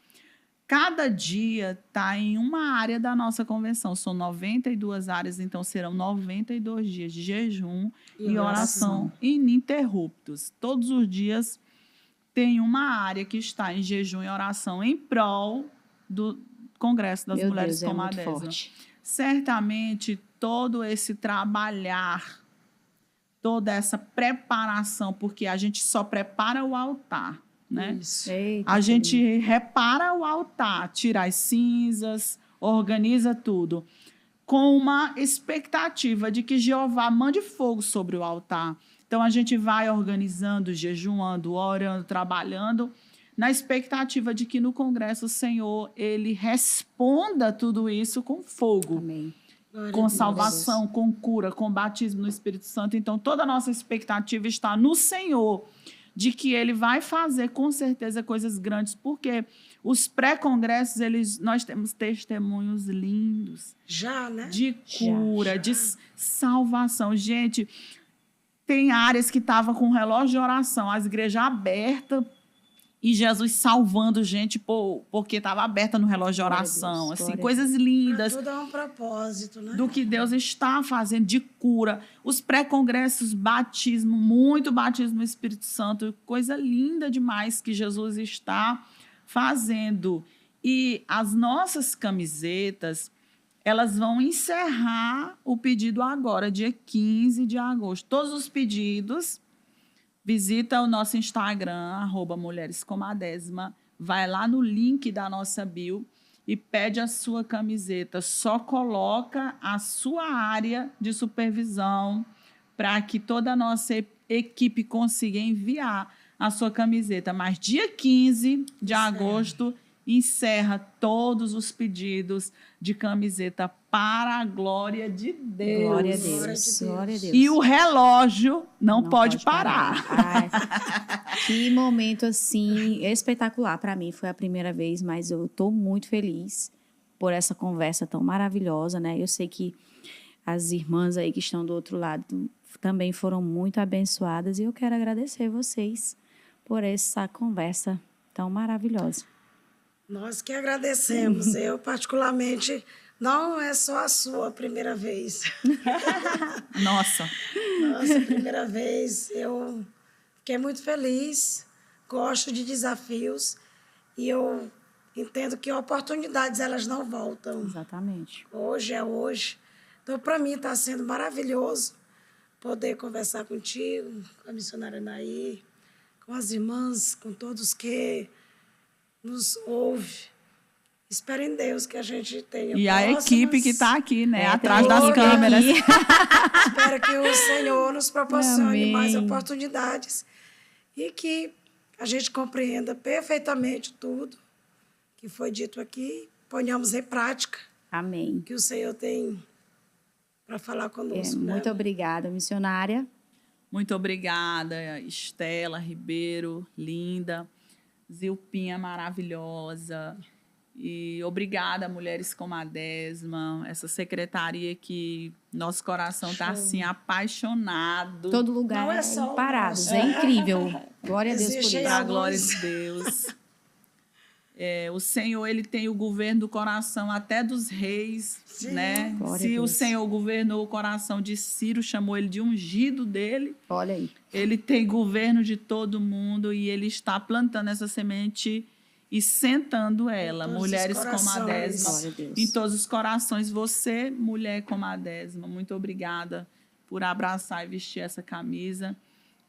Cada dia está em uma área da nossa convenção. São 92 áreas, então serão 92 dias de jejum e oração ininterruptos. Todos os dias tem uma área que está em jejum e oração em prol do Congresso das Mulheres com a Décima. Certamente, todo esse trabalhar, toda essa preparação, porque a gente só prepara o altar, né?
Eita,
a gente repara o altar, tira as cinzas, organiza tudo, com uma expectativa de que Jeová mande fogo sobre o altar. Então, a gente vai organizando, jejuando, orando, trabalhando, na expectativa de que no Congresso o Senhor, Ele responda tudo isso com fogo.
Amém.
Com salvação, com cura, com batismo no Espírito Santo. Então, toda a nossa expectativa está no Senhor, de que Ele vai fazer, com certeza, coisas grandes, porque os pré-congressos, nós temos testemunhos lindos.
Já, né?
De cura, de salvação. Gente, tem áreas que estavam com relógio de oração, as igrejas abertas, e Jesus salvando gente porque estava aberta no relógio de oração. Assim, coisas lindas.
Tudo é um propósito, né?
Do que Deus está fazendo de cura. Os pré-congressos, batismo, muito batismo no Espírito Santo. Coisa linda demais que Jesus está fazendo. E as nossas camisetas, elas vão encerrar o pedido agora, dia 15 de agosto. Todos os pedidos... Visita o nosso Instagram, @mulherescomadécima, vai lá no link da nossa bio e pede a sua camiseta. Só coloca a sua área de supervisão para que toda a nossa equipe consiga enviar a sua camiseta. Mas dia 15 de agosto encerra todos os pedidos de camiseta para a glória de Deus.
Glória a Deus. Glória a Deus.
E o relógio não pode parar.
Ai, que momento assim espetacular para mim. Foi a primeira vez, mas eu estou muito feliz por essa conversa tão maravilhosa, né? Eu sei que as irmãs aí que estão do outro lado também foram muito abençoadas e eu quero agradecer vocês por essa conversa tão maravilhosa.
Nós que agradecemos. Eu, particularmente, não é só a sua primeira vez.
Nossa,
Primeira vez. Eu fiquei muito feliz, gosto de desafios e eu entendo que oportunidades elas não voltam.
Exatamente.
Hoje é hoje. Então, para mim, está sendo maravilhoso poder conversar contigo, com a missionária Naí, com as irmãs, com todos que nos ouvem. Espero em Deus que a gente tenha
E a equipe que está aqui, né? Atrás
tem a
das
equipe
câmeras.
aqui.
Espero que o Senhor nos proporcione
Amém.
mais oportunidades e que a gente compreenda perfeitamente tudo que foi dito aqui, ponhamos em prática
Amém.
o que o Senhor tem para falar conosco. né?
Muito obrigada, missionária.
Muito obrigada, Estela Ribeiro, linda, Zilpinha maravilhosa. E obrigada, Mulheres como a Desma, essa secretaria que nosso coração está assim apaixonado.
Todo lugar
Não é só o
imparados.
nosso.
É incrível. Glória a Deus por
Existe
isso.
Para a
alguns-
glória de Deus. O Senhor, ele tem o governo do coração até dos reis,
Sim.
né?
Glória a
Se o
Deus.
Senhor governou o coração de Ciro, chamou ele de ungido dele,
Olha aí.
ele tem governo de todo mundo e ele está plantando essa semente e sentando ela.
todos os
Mulheres como a
corações.
Desma,
Glória a Deus.
em todos os corações. Você, mulher como a Desma, muito obrigada por abraçar e vestir essa camisa,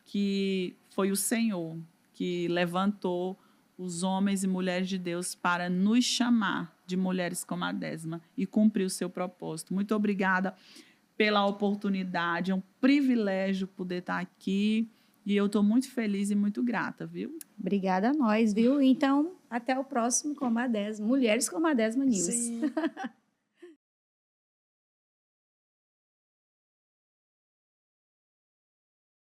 que foi o Senhor que levantou os homens e mulheres de Deus para nos chamar de mulheres como a Desma e cumprir o seu propósito. Muito obrigada pela oportunidade, é um privilégio poder estar aqui e eu estou muito feliz e muito grata, viu?
Obrigada a nós, viu? Então, até o próximo Como a Desma. Mulheres como a Desma News.
Sim.